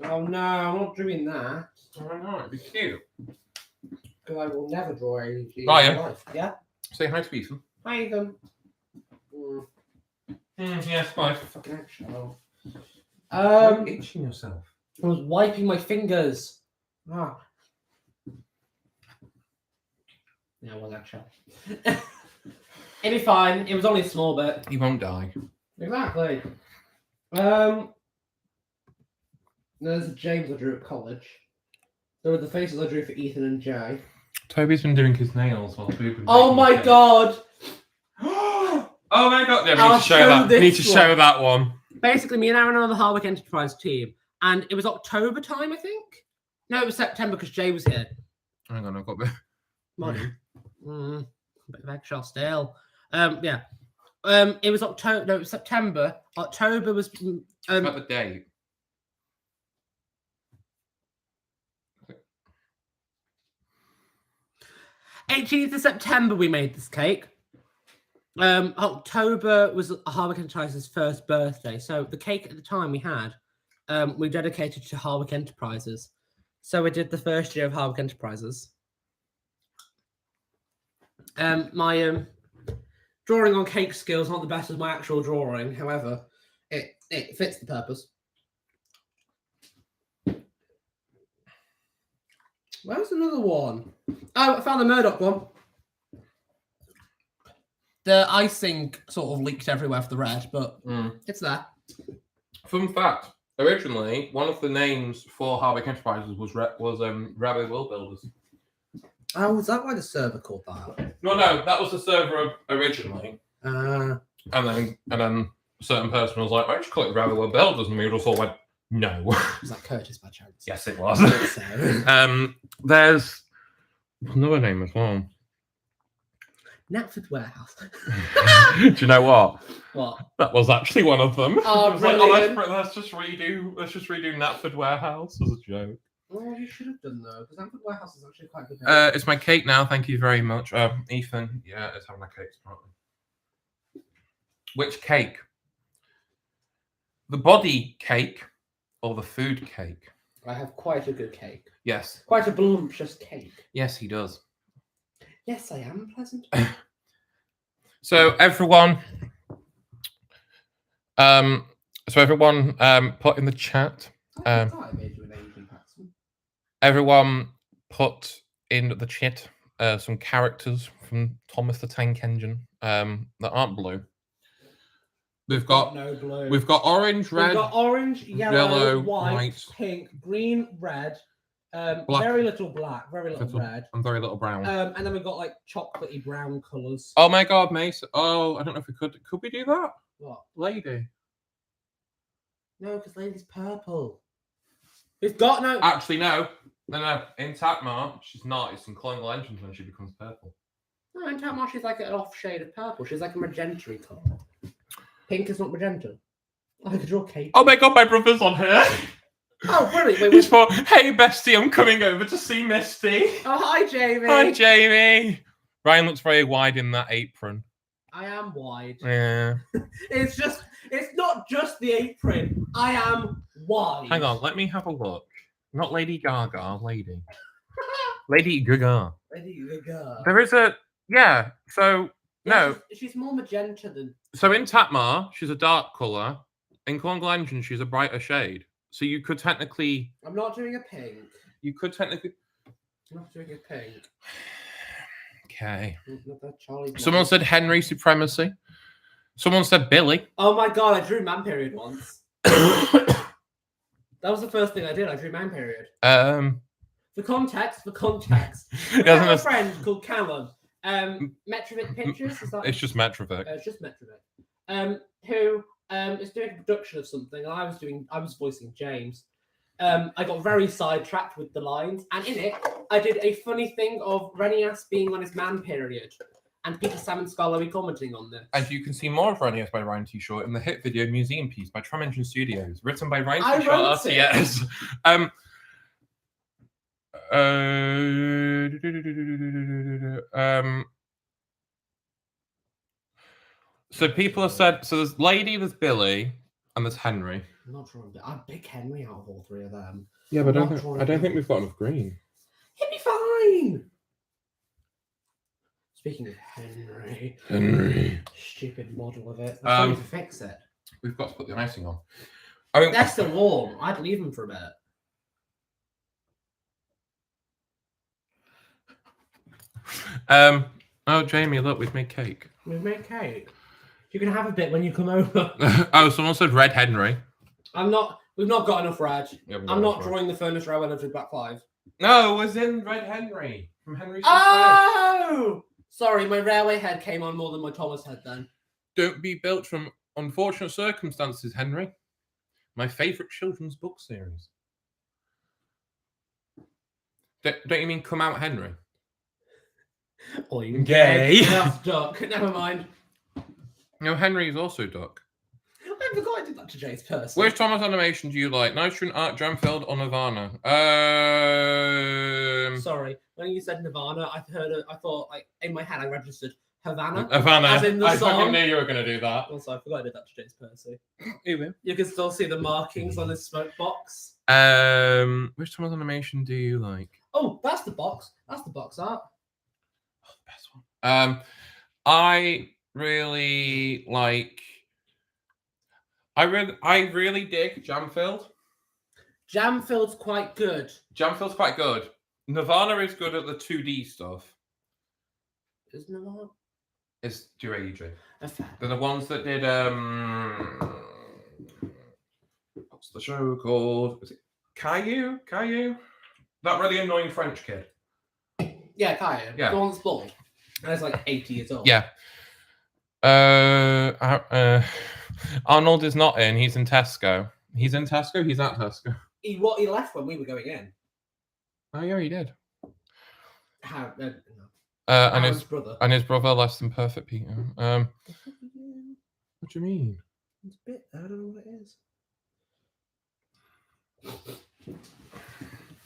Oh no, I'm not doing that. Oh no, it'd be cute. Because I will never draw AG. Ryan. Yeah? Say hi to Ethan. Hi, Ethan. Yes, bye. Fucking eggshell. You're itching yourself. I was wiping my fingers. Ah. Yeah, it was eggshell. It'd be fine. It was only a small bit. He won't die. Exactly. There's James I drew at college. There were the faces I drew for Ethan and Jay. Toby's been doing his nails while we've been. Oh my god! Oh my god! Yeah, we I'll need to show show that. We need to this show that one. Basically, me and Aaron are on the Hardwick Enterprise team, and it was October time, I think. No, it was September because Jay was here. Hang on, I've got the. Bit of eggshell still. Yeah. It was October. No, it was September. October was. About the date. 18th of September, we made this cake. October was Hardwick Enterprises' first birthday. So the cake at the time we had, we dedicated to Hardwick Enterprises. So we did the first year of Hardwick Enterprises. My drawing on cake skills not the best as my actual drawing. However, it fits the purpose. Where's another one? Oh, I found the Murdoch one. The icing sort of leaked everywhere for the red, but it's there. Fun fact: originally, one of the names for Hardwick Enterprises was Railway World Builders. Oh, was that why the server called that? No, that was the server originally. And then a certain person was like, "Why don't you call it Railway World Builders?" And we just all went, "No." Was that Curtis by chance? Yes, it was. So. There's another name as well. Knapford Warehouse. Do you know what? What? That was actually one of them. Oh, I was like, brilliant. let's just redo Knapford Warehouse as a joke. Well, you should have done though, because Knapford Warehouse is actually quite good. It's my cake now. Thank you very much, Ethan. Yeah, it's having my cake. Which cake? The body cake or the food cake? I have quite a good cake. Yes. Quite a voluptuous cake. Yes, he does. Yes, I am pleasant. So everyone, put in the chat. Everyone put in the chat some characters from Thomas the Tank Engine that aren't blue. We've got no blue. We've got orange, red. We've got orange, yellow, white, pink, green, red. Black. Very little black, very little red, and very little brown. and then we've got like chocolatey brown colours. Oh my god, Mace! Oh, I don't know if we could. Could we do that? What? Lady. No, because Lady's purple. We've got no. Actually, no. In Tatmar, she's not. It's in Colonial Engines when she becomes purple. No, in Tatmar she's like an off shade of purple. She's like a magenta colour. Pink is not magenta. I could draw Kate. Oh my god, my brother's on here. Oh, brilliant. Wait, He's for, hey bestie, I'm coming over to see Misty. Oh, hi, Jamie. Hi, Jamie. Ryan looks very wide in that apron. I am wide. Yeah. It's not just the apron. I am wide. Hang on, let me have a look. Not Lady Gaga, Lady. Lady Gaga. Lady Gaga. There is a, yeah, so, Yeah, no. She's more magenta than... So in Tatmar, she's a dark colour. In Cornwall Engine, she's a brighter shade. So you could technically... I'm not doing a pink. You could technically... I'm not doing a pink. Okay. Charlie Someone said Henry Supremacy. Someone said Billy. Oh my god, I drew Man Period once. That was the first thing I did. I drew Man Period. For context. I have a friend called Callum. Metrovic Pictures. Is that... It's just Metrovic. It's just Metrovic. Who is doing a production of something, and I was voicing James. I got very sidetracked with the lines, and in it, I did a funny thing of Renias being on his man period, and Peter Salmon Scholarly commenting on this. And you can see more of Renias by RYAN.T.SHAW in the hit video Museum Piece by Tram Studios, written by RYAN.T.SHAW-RTS. So people have said, so there's Lady, there's Billy, and there's Henry. I'm not drawing. I'm big Henry out of all three of them. Yeah, but I don't think we've got enough green. He'll be fine. Speaking of Henry. Stupid model of it. I'm trying to fix it. We've got to put the icing on. I mean, they're still warm. I'd leave them for a bit. Oh, Jamie, look, we've made cake. We've made cake. You can have a bit when you come over. Oh, someone said Red Henry. We've not got enough red. I'm not red. drawing the furnace row with Black 5. No, it was in Red Henry. From Henry. Oh! Sorry, my railway head came on more than my Thomas head then. Don't be built from unfortunate circumstances, Henry. My favourite children's book series. Don't you mean Come Out Henry? Or you gay. That's duck. Never mind. No, Henry is also duck. I forgot I did that to Jace person. Which Thomas animation do you like? Nitrogen, Art, Dramfield, or Nirvana? Sorry, when you said Nirvana, I thought, like, in my head, I registered Havana. Havana. As in the I song. fucking knew you were going to do that. Also, I forgot I did that to Jace Percy. You will. You can still see the markings on his smoke box. Which Thomas animation do you like? Oh, that's the box. That's the box art. Oh, the best one. I really like. I really dig Jamfield. Jamfield's quite good. Jamfield's quite good. Nirvana is good at the 2D stuff. Is Nirvana? It's Duragi. Fair. They're the ones that did what's the show called? Is it Caillou? Caillou? That really annoying French kid. Yeah, Caillou. Yeah. The one that's bald. And it's like 80 years old. Yeah. Arnold is not in. He's in Tesco. He's in Tesco. He's at Tesco. He left when we were going in. Oh yeah, he did. How? No. And his brother. And his brother, less than perfect Peter. What do you mean? It's a bit. I don't know what it is.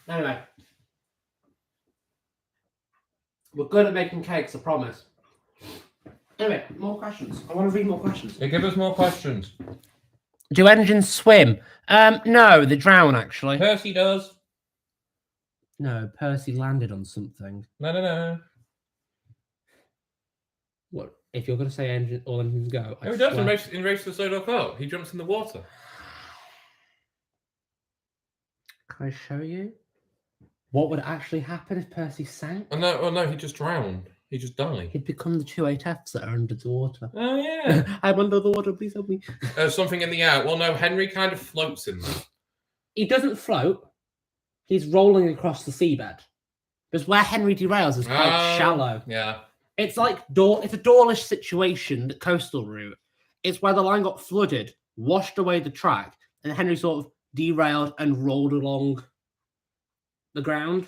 Anyway, we're good at making cakes. I promise. Anyway, more questions. I want to read more questions. Yeah, give us more questions. Do engines swim? No, they drown, actually. Percy does. No, Percy landed on something. No. What? If you're going to say all engines go... No, he does in Race to the Soda Cup. He jumps in the water. Can I show you? What would actually happen if Percy sank? Oh, no, he just drowned. He just died. He'd become the 2 8Fs that are under the water. Oh, yeah. I'm under the water, please help me. Something in the air. Well, no, Henry kind of floats in there. He doesn't float. He's rolling across the seabed. Because where Henry derails is quite shallow. Yeah. It's like it's a Dawlish situation, the coastal route. It's where the line got flooded, washed away the track, and Henry sort of derailed and rolled along the ground.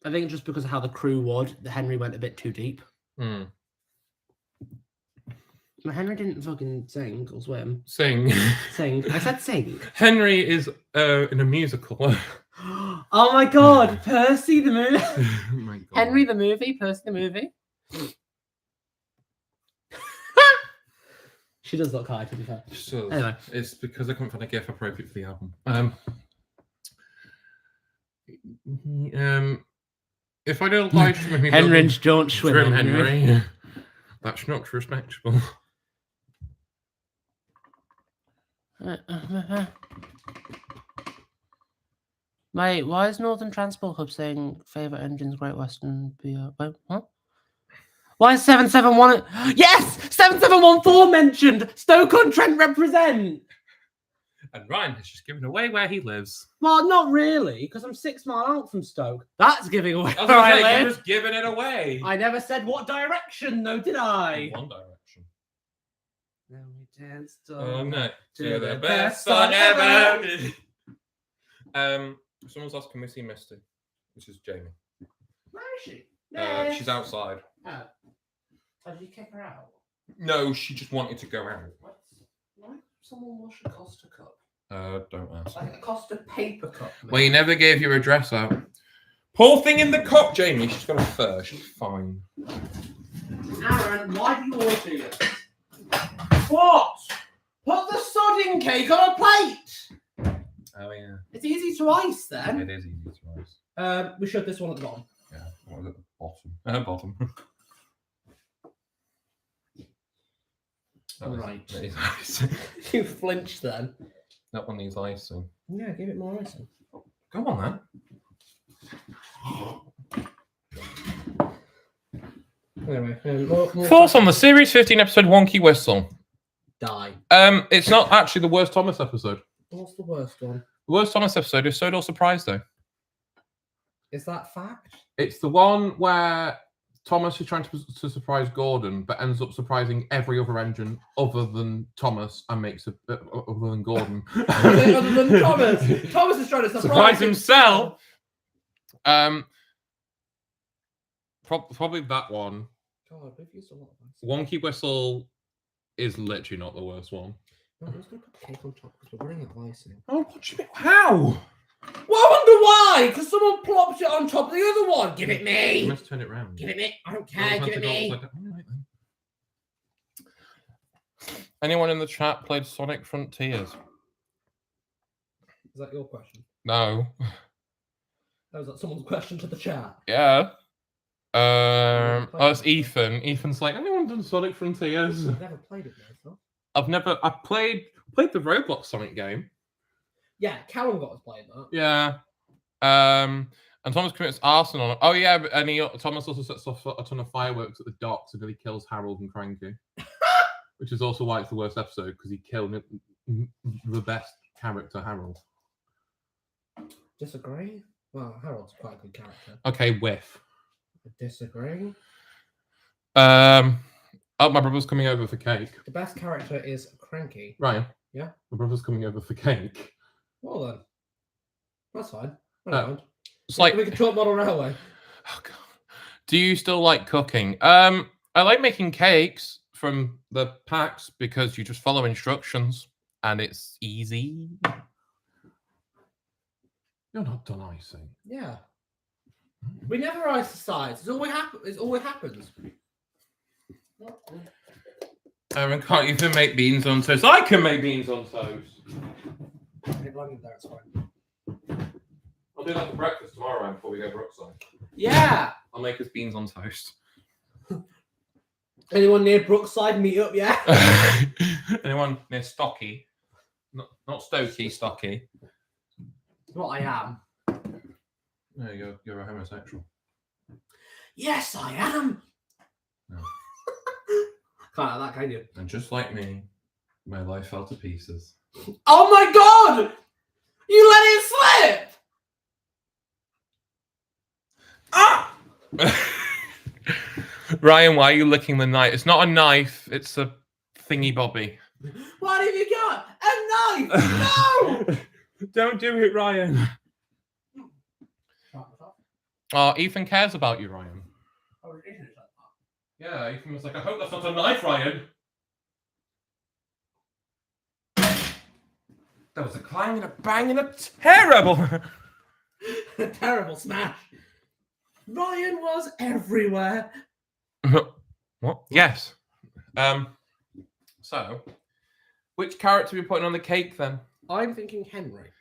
I think just because of how the crew would, Henry went a bit too deep. Hmm. Henry didn't fucking sing or swim. Sing. Sing. I said sing. Henry is in a musical. Oh my god, Percy the movie. Oh my God. Henry the movie, Percy the movie. She does look high, to be fair. So, Anyway. it's because I couldn't find a GIF appropriate for the album. If I don't like Henry's don't swim, Henry. That's not respectable. Mate, why is Northern Transport Hub saying favourite engines Great Western BR? Wait, what? Why is 771? Yes! 7714 mentioned! Stoke-on-Trent represent! And Ryan has just given away where he lives. Well, not really, because I'm 6 miles out from Stoke. That's giving away I was where gonna I say, live. you're just giving it away. I never said what direction, though, did I? One direction. Then we danced No, to the best best song song ever. ever. Someone's asked, can we see Misty? Which is Jamie. Where is she? She's outside. Oh. Oh, did you kick her out? No, she just wanted to go out. Why someone wash a Costa cup? Don't ask. Like a Costa paper cup. Well, you never gave your address out. Poor thing in the cup, Jamie. She's got a fur. She's fine. Aaron, why do you always do this? What? Put the sodding cake on a plate! Oh, yeah. It's easy to ice then. It is easy to ice. We showed this one at the bottom. Yeah. What was it? Bottom. Bottom. Right. That is icing. You flinched then. That one needs icing. Yeah, give it more icing. Go on, then. Anyway, Thoughts on the Series 15 episode Wonky Whistle? Die. It's not actually the worst Thomas episode. What's the worst one? The worst Thomas episode is Sodal Surprise, though. Is that fact? It's the one where Thomas is trying to surprise Gordon, but ends up surprising every other engine other than Thomas and makes it other than Gordon. Other than Thomas. Thomas is trying to surprise himself. Probably that one. God, we've used a lot of ice. Wonky Whistle is literally not the worst one. No, I'm just going to put the cake on top because we're running out of icing. Oh, what do you mean? How? Well, I wonder why. Because someone plopped it on top of the other one. Give it me. You must turn it round. Give it me. I don't care. Give it me. Anyone in the chat played Sonic Frontiers? Is that your question? No. That was like someone's question to the chat. Yeah. It's Ethan. Ethan's like, anyone done Sonic Frontiers? I've never played it myself. I played the Roblox Sonic game. Yeah, Callum got us playing that. Yeah. And Thomas commits arson on it. Oh yeah, and Thomas also sets off a ton of fireworks at the docks and then he kills Harold and Cranky. Which is also why it's the worst episode, because he killed the best character, Harold. Disagree? Well, Harold's quite a good character. Okay, whiff. Disagree. Oh, my brother's coming over for cake. The best character is Cranky. Ryan. Yeah? My brother's coming over for cake. Well then. That's fine. I don't mind. It's like We can talk model railway. Oh god. Do you still like cooking? I like making cakes from the packs because you just follow instructions and it's easy. You're not done icing. Yeah. We never ice the sides. It's always happens. Aaron can't even make beans on toast. I can make beans on toast. That's fine. I'll do that for breakfast tomorrow before we go Brookside. Yeah. I'll make us beans on toast. Anyone near Brookside, meet up, yeah? Anyone near Stocky? Not Stokey, Stocky. What I am. No, you're a homosexual. Yes, I am. No. Can't have that, can you? And just like me, my life fell to pieces. Oh my god! You let it slip! Ah! Ryan, why are you licking the knife? It's not a knife, it's a thingy bobby. What have you got? A knife! No! Don't do it, Ryan. Oh, Ethan cares about you, Ryan. Oh, it is like that. Yeah, Ethan was like, I hope that's not a knife, Ryan. There was a clang and a bang and a terrible. A terrible smash. Ryan was everywhere. What? Yes. So, which character are we putting on the cake then? I'm thinking Henry.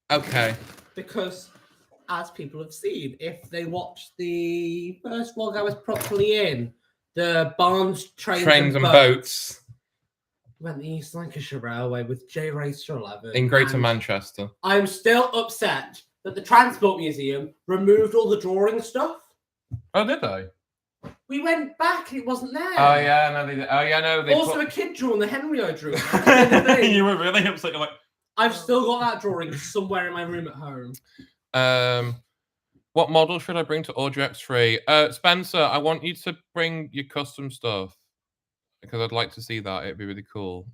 Okay. Because, as people have seen, if they watch the first vlog I was properly in, the Barnes Trains and Boats, went the East Lancashire Railway with J Racer 11. In Greater Manchester. I'm still upset that the Transport Museum removed all the drawing stuff. Oh, did they? We went back and it wasn't there. Oh, yeah, no, they did. Oh, yeah, no, they also, a kid drawing the Henry I drew. You were really upset. You're like... I've still got that drawing somewhere in my room at home. What model should I bring to RYAN.T.SHAW-RTS? Spencer, I want you to bring your custom stuff because I'd like to see that. It'd be really cool.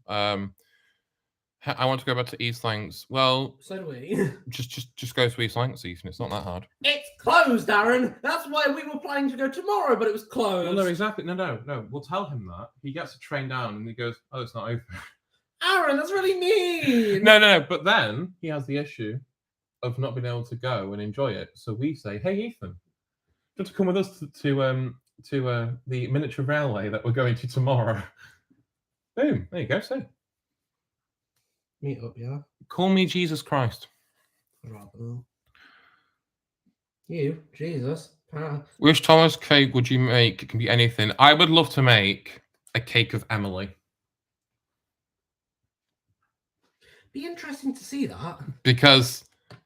I want to go back to East Lancs. Well, so do we. just go to East Lancs, Ethan. It's not that hard. It's closed, Aaron. That's why we were planning to go tomorrow, but it was closed. Well, no, exactly. No. We'll tell him that. He gets a train down and he goes, "Oh, it's not open." Aaron, that's really mean. No. But then he has the issue of not being able to go and enjoy it. So we say, "Hey, Ethan, do you want to come with us to the miniature railway that we're going to tomorrow?" Boom. There you go. See. Meet up, yeah. Call me Jesus Christ. You, Jesus. Which Thomas cake would you make? It can be anything. I would love to make a cake of Emily. Be interesting to see that. Because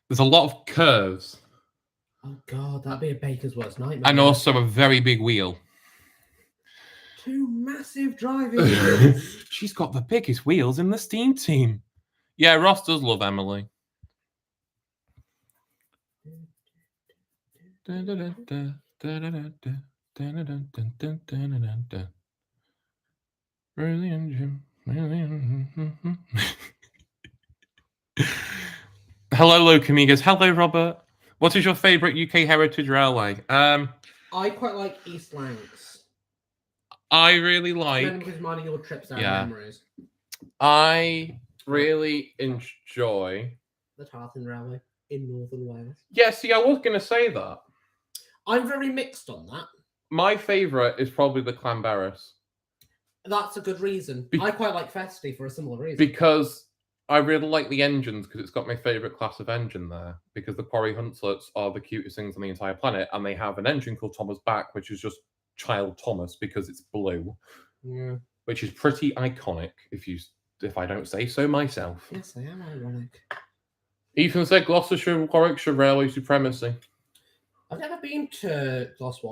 there's a lot of curves. Oh, God, that'd be a baker's worst nightmare. And also a very big wheel. 2 massive driving wheels. She's got the biggest wheels in the steam team. Yeah, Ross does love Emily. Hello, Locamigas. Hello, Robert. What is your favourite UK heritage railway? I quite like East Lancs. I really like... Remember mining your trips down memories. I really enjoy... the Tartan Railway in Northern Wales. Yeah, see, I was going to say that. I'm very mixed on that. My favourite is probably the Clanberis. That's a good reason. I quite like Festy for a similar reason. Because I really like the engines, because it's got my favourite class of engine there. Because the Quarry Huntslets are the cutest things on the entire planet, and they have an engine called Thomas Back, which is just Child Thomas because it's blue. Yeah. Which is pretty iconic, if I don't say so myself. Yes, I am ironic. Ethan said Gloucestershire, Warwickshire Railway supremacy. I've never been to Gloucester.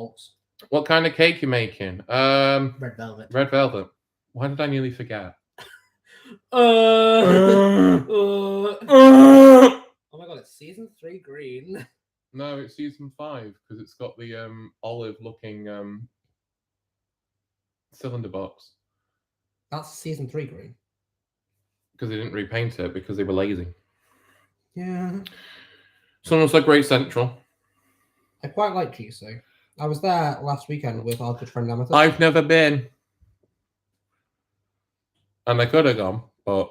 What kind of cake you making? Red velvet. Red velvet. Why did I nearly forget? Oh my god, it's season 3 green. No, it's season 5 because it's got the olive-looking cylinder box. That's season 3 green. Because they didn't repaint it because they were lazy. Yeah. Someone said Great Central. I quite like GC. I was there last weekend with our good friend Amethyst. I've never been. And I could have gone, but...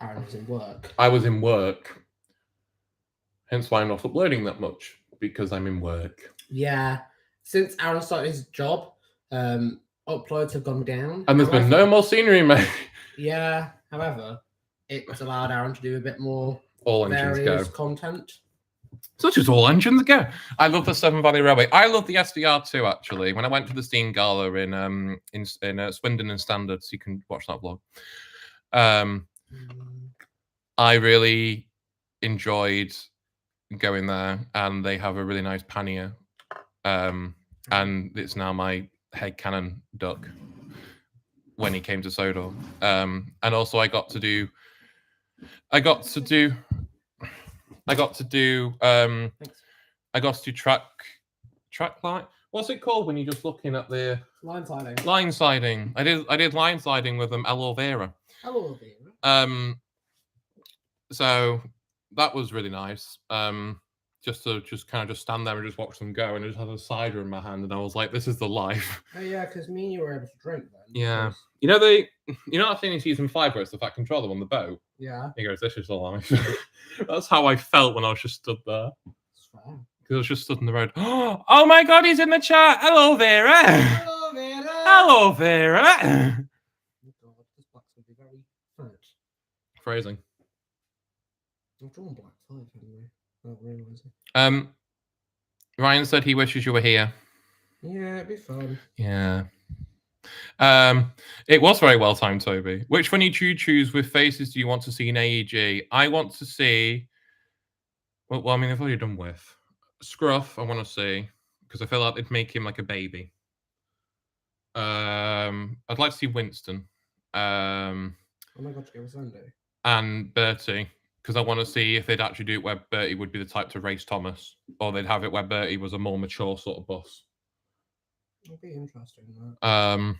Aaron was in work. I was in work. Hence why I'm not uploading that much. Because I'm in work. Yeah. Since Aaron started his job, uploads have gone down. And there's been no more scenery made. Yeah. However, it's allowed Aaron to do a bit more all engines content. Such as all engines go. I love the Severn Valley Railway. I love the SVR too, actually. When I went to the Steam Gala in Swindon and Standard, so you can watch that vlog. I really enjoyed going there, and they have a really nice pannier. And it's now my headcanon duck when he came to Sodor. And also I got to do track light. What's it called when you're just looking at the line siding? Line siding. I did line siding with aloe vera. Aloe vera. So that was really nice. just to kind of stand there and just watch them go, and I just had a cider in my hand, and I was like, "This is the life." Oh yeah, because me and you were able to drink then. Yeah, because- you know that thing in season 5 where it's the Fat Controller on the boat. Yeah. He goes, "This is the life." That's how I felt when I was just stood there. That's fair. Because I was just stood in the road. Oh my God, he's in the chat. Hello, Vera. Hello, Vera. Hello, Vera. Oh God, this black's gonna be very fat. Phrasing. I've drawn black 5 anyway. I don't realise it. Ryan said he wishes you were here. Yeah, it'd be fun. Yeah. It was very well timed, Toby. Which one did you choose with faces do you want to see in AEG? I want to see. Well, I mean, I've already done with Scruff. I want to see because I feel like they'd make him like a baby. I'd like to see Winston. Oh my God, to go with Sunday. And Bertie, because I want to see if they'd actually do it where Bertie would be the type to race Thomas, or they'd have it where Bertie was a more mature sort of boss. It'll be interesting. That.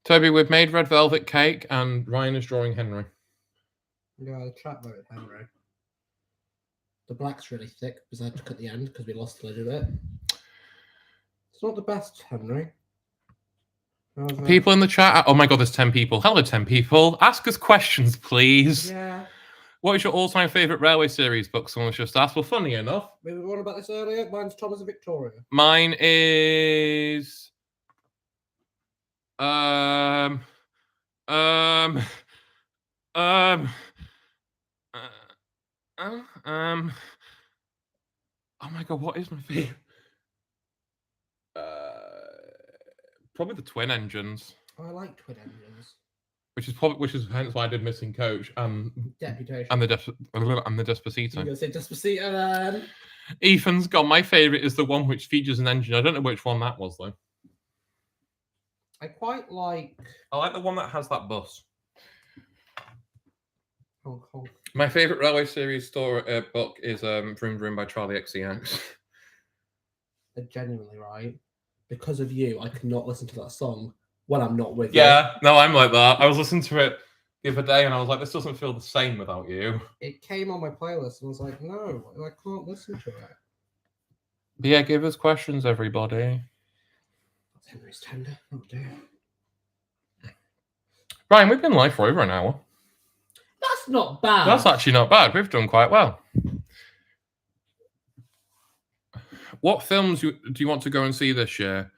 Toby, we've made red velvet cake, and Ryan is drawing Henry. Yeah, the chat voted Henry. The black's really thick because I had to cut the end because we lost a little bit. It's not the best, Henry. People in the chat. Oh my God, there's 10 people. Hello, 10 people. Ask us questions, please. Yeah. What is your all-time favorite railway series book? Someone's just asked. Well, funny enough, We were on about this earlier. Mine's Thomas and Victoria. mine is oh my God, what is my favorite? Probably the Twin Engines. Oh, I like Twin Engines. Which is hence why I did Missing Coach and Deputation. and the You're Despacito. gonna say Despacito then? Ethan's got my favorite is the one which features an engine. I don't know which one that was though. I quite like I like the one that has that bus. Hong Kong. My favorite railway series book is Vroom Vroom by Charlie XCX. They're genuinely right. Because of you, I cannot listen to that song when I'm not with you. Yeah, no, I'm like that. I was listening to it the other day and I was like, this doesn't feel the same without you. It came on my playlist and I was like, no, I can't listen to it. But yeah, give us questions, everybody. Henry's tender. Oh dear. Ryan, we've been live for over an hour. That's not bad. That's actually not bad. We've done quite well. What films do you want to go and see this year?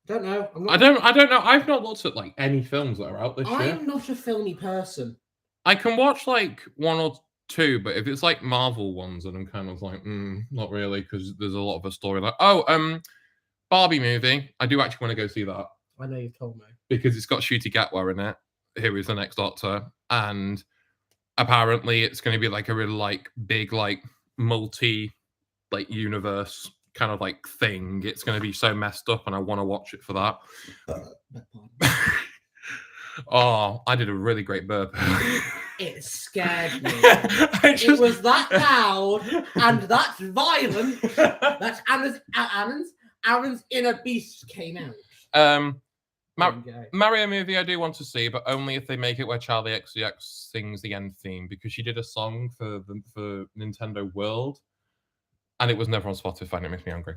Don't know. I don't know. I've not looked at like any films that are out this year. I'm not a filmy person. I can watch like one or two, but if it's like Marvel ones, then I'm kind of like, not really, because there's a lot of a story. Like, Barbie movie. I do actually want to go see that. I know you've told me. Because it's got Ncuti Gatwa in it, who is the next Doctor, and apparently it's going to be like a really like big like multi like universe kind of like thing. It's going to be so messed up, and I want to watch it for that. Oh, I did a really great burp. It scared me. It It was that loud and that violent that Aaron's inner beast came out. Mario movie I do want to see, but only if they make it where Charlie XCX sings the end theme, because she did a song for Nintendo World, and it was never on Spotify, and it makes me angry.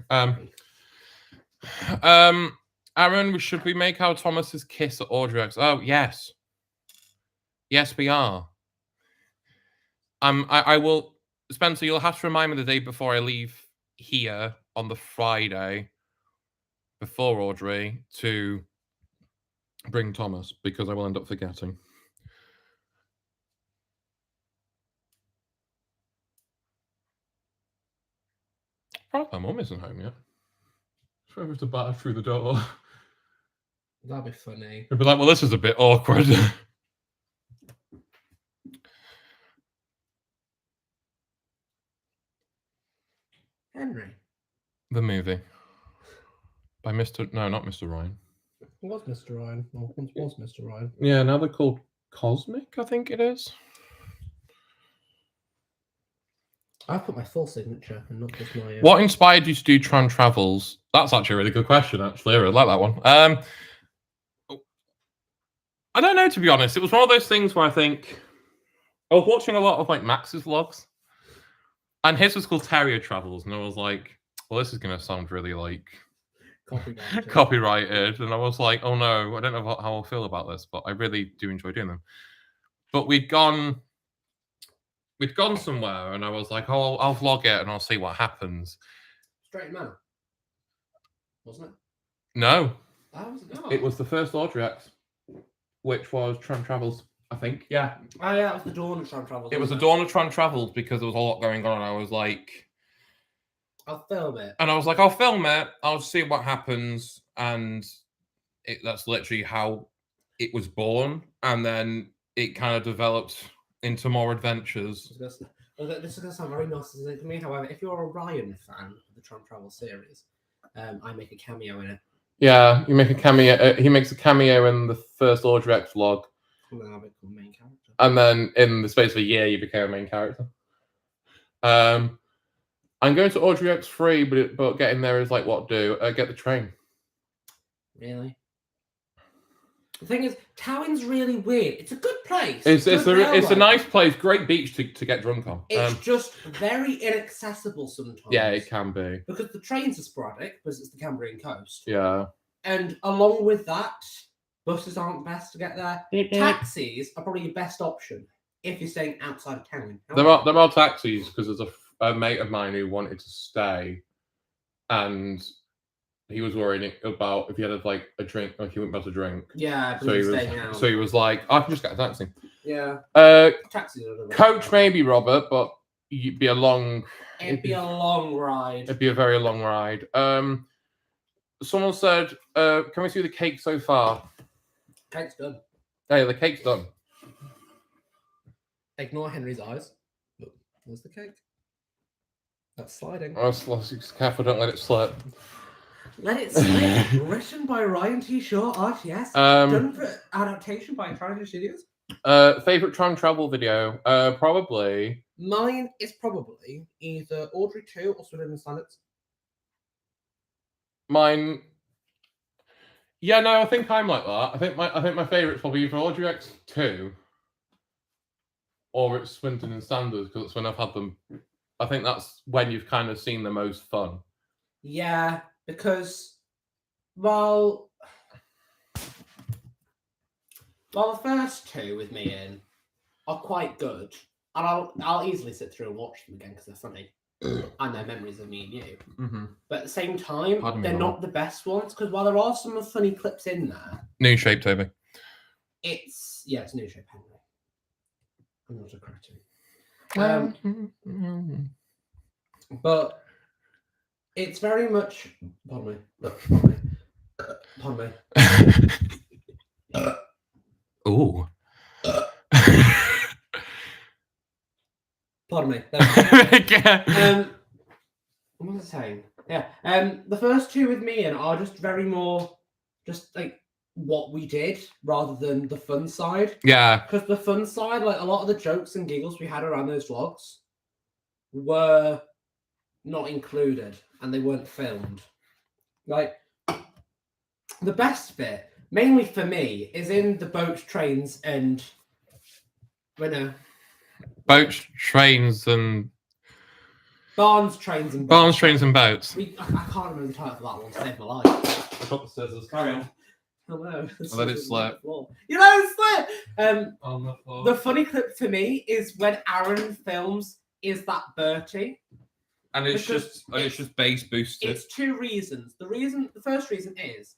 Aaron, should we make our Thomas's kiss at RYAN.T.SHAW-RTS? Oh yes, yes we are. I will, Spencer. You'll have to remind me the day before I leave here on the Friday before Audrey to bring Thomas, because I will end up forgetting. Probably my mum isn't home yet. So I have to batter through the door. That'd be funny. I'd be like, well, this is a bit awkward. Henry. The movie. By Mr. No, not Mr. Ryan. It was Mr. Ryan. Well, once was Mr. Ryan. Yeah, now they're called Cosmic, I think it is. I put my full signature and not just my. What inspired you to do Tram Travels? That's actually a really good question, actually. I really like that one. I don't know, to be honest. It was one of those things where I think I was watching a lot of like Max's vlogs, And his was called Terrier Travels, and I was like, well, this is going to sound really like copyrighted. And I was like, oh no, I don't know how I feel about this, but I really do enjoy doing them. But we'd gone somewhere, and I was like, oh, I'll vlog it and I'll see what happens. Straight Man, wasn't it? No. That was not. It was the first RYAN.T.SHAW-RTS, which was Tram Travels, I think. Yeah. Oh yeah, it was the dawn of Tram Travels. It was the dawn of Tram Travels because there was a lot going on, and I was like, I'll film it. And I was like, I'll film it. I'll see what happens. And that's literally how it was born. And then it kind of developed into more adventures. This is going to sound very narcissistic to me. However, if you're a Ryan fan of the Tram Travel series, I make a cameo in it. Yeah, you make a cameo. He makes a cameo in the first RYAN.T.SHAW-RTS vlog. And then I'll become the main character. And then in the space of a year, you became a main character. I'm going to RYAN.T.SHAW-RTS free, but getting there is like, what do? Get the train. Really? The thing is, Towing's really weird. It's a good place. It's a nice place, great beach to get drunk on. It's just very inaccessible sometimes. Yeah, it can be. Because the trains are sporadic, because it's the Cambrian coast. Yeah. And along with that, buses aren't best to get there. Taxis are probably your best option if you're staying outside of town. There are taxis, because there's a mate of mine who wanted to stay, and he was worried about if he had like a drink, like he wouldn't be able to drink. Yeah, so he was like, I can just get a taxi. Yeah. Taxis are the coach maybe, Robert, but it'd be a long. It'd be a long ride. It'd be a very long ride. Someone said, "Can we see the cake so far?" Cake's done. Hey, the cake's done. Ignore Henry's eyes. Look, there's the cake. That's sliding. Oh, careful, don't let it slip. Let It Slip. Written by RYAN.T.SHAW-RTS. Done for adaptation by Tram Studios. Favorite Tram travel video? Probably. Mine is probably either Audrey 2 or Swindon and Standards. Mine. Yeah, no, I think I'm like that. I think my favorite's probably either RYAN.T.SHAW-RTS 2 or it's Swindon and Standards, because it's when I've had them. I think that's when you've kind of seen the most fun. Yeah, because while the first two with me in are quite good, and I'll easily sit through and watch them again because they're funny. And they're memories of me and you. Mm-hmm. But at the same time, they're not the best ones, because while there are some funny clips in there. New Shape, Toby. It's New Shape, Henry. I'm not a critic. But it's very much. Pardon me. Ooh. Pardon me. What was I saying? Yeah. The first two with me in are just very more just like what we did rather than the fun side. Yeah. Because the fun side, like a lot of the jokes and giggles we had around those vlogs were not included and they weren't filmed. Like the best bit, mainly for me, is in the boats, trains, and boats, trains, and Barns, Trains, and Boats. Barns, Trains, and Boats. I can't remember the title for that one. Saved my life. I got the scissors. Carry on. Hello. Let it slip. You let it slip. On the floor. The funny clip for me is when Aaron films "Is That Bertie?" And it's just bass boosted. It's two reasons. The first reason is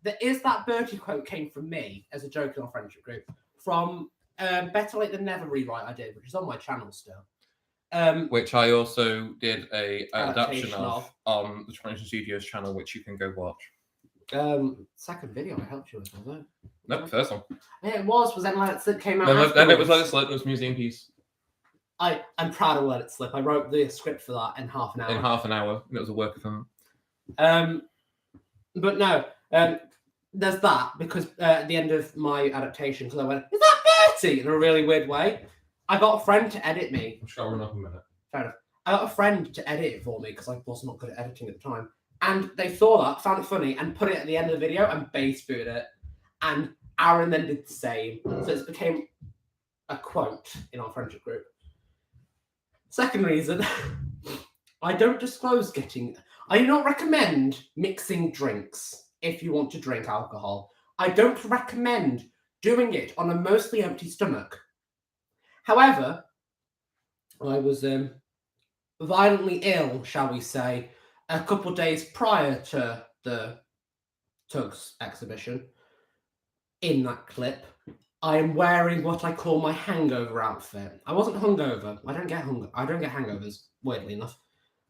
that "Is That Bertie" quote came from me as a joke in our friendship group from Better Late Than Never rewrite I did, which is on my channel still. Which I also did a adaptation of on the Tram Studios channel, which you can go watch. Second video I helped you with, was it? Nope, first one. Yeah, it was. Was that Let It Slip came out? Then it was Let It Slip. It was Museum Piece. I'm proud of Let It Slip. I wrote the script for that in half an hour. It was a work of art. But no, there's that, because at the end of my adaptation, because I went, "Is that Bertie?" in a really weird way. I got a friend to edit me. I'm sure I'll run up a minute. Fair enough. I got a friend to edit it for me because I was not good at editing at the time. And they saw that, found it funny, and put it at the end of the video and bass booted it. And Aaron then did the same. So it became a quote in our friendship group. Second reason, I don't disclose getting. I do not recommend mixing drinks if you want to drink alcohol. I don't recommend doing it on a mostly empty stomach. However, I was violently ill, shall we say, a couple of days prior to the Tugs exhibition. In that clip, I am wearing what I call my hangover outfit. I wasn't hungover. I don't get hangovers, weirdly enough.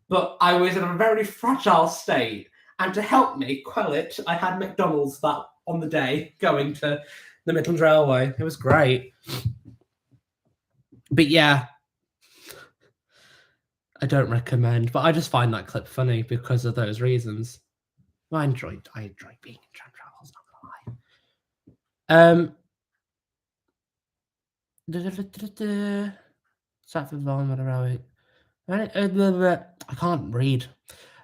But I was in a very fragile state. And to help me quell it, I had McDonald's that on the day going to the Midlands Railway. It was great. But yeah, I don't recommend. But I just find that clip funny because of those reasons. I enjoy being in Tram Travels, not gonna lie. Stratford Vaughan, what about it? I can't read.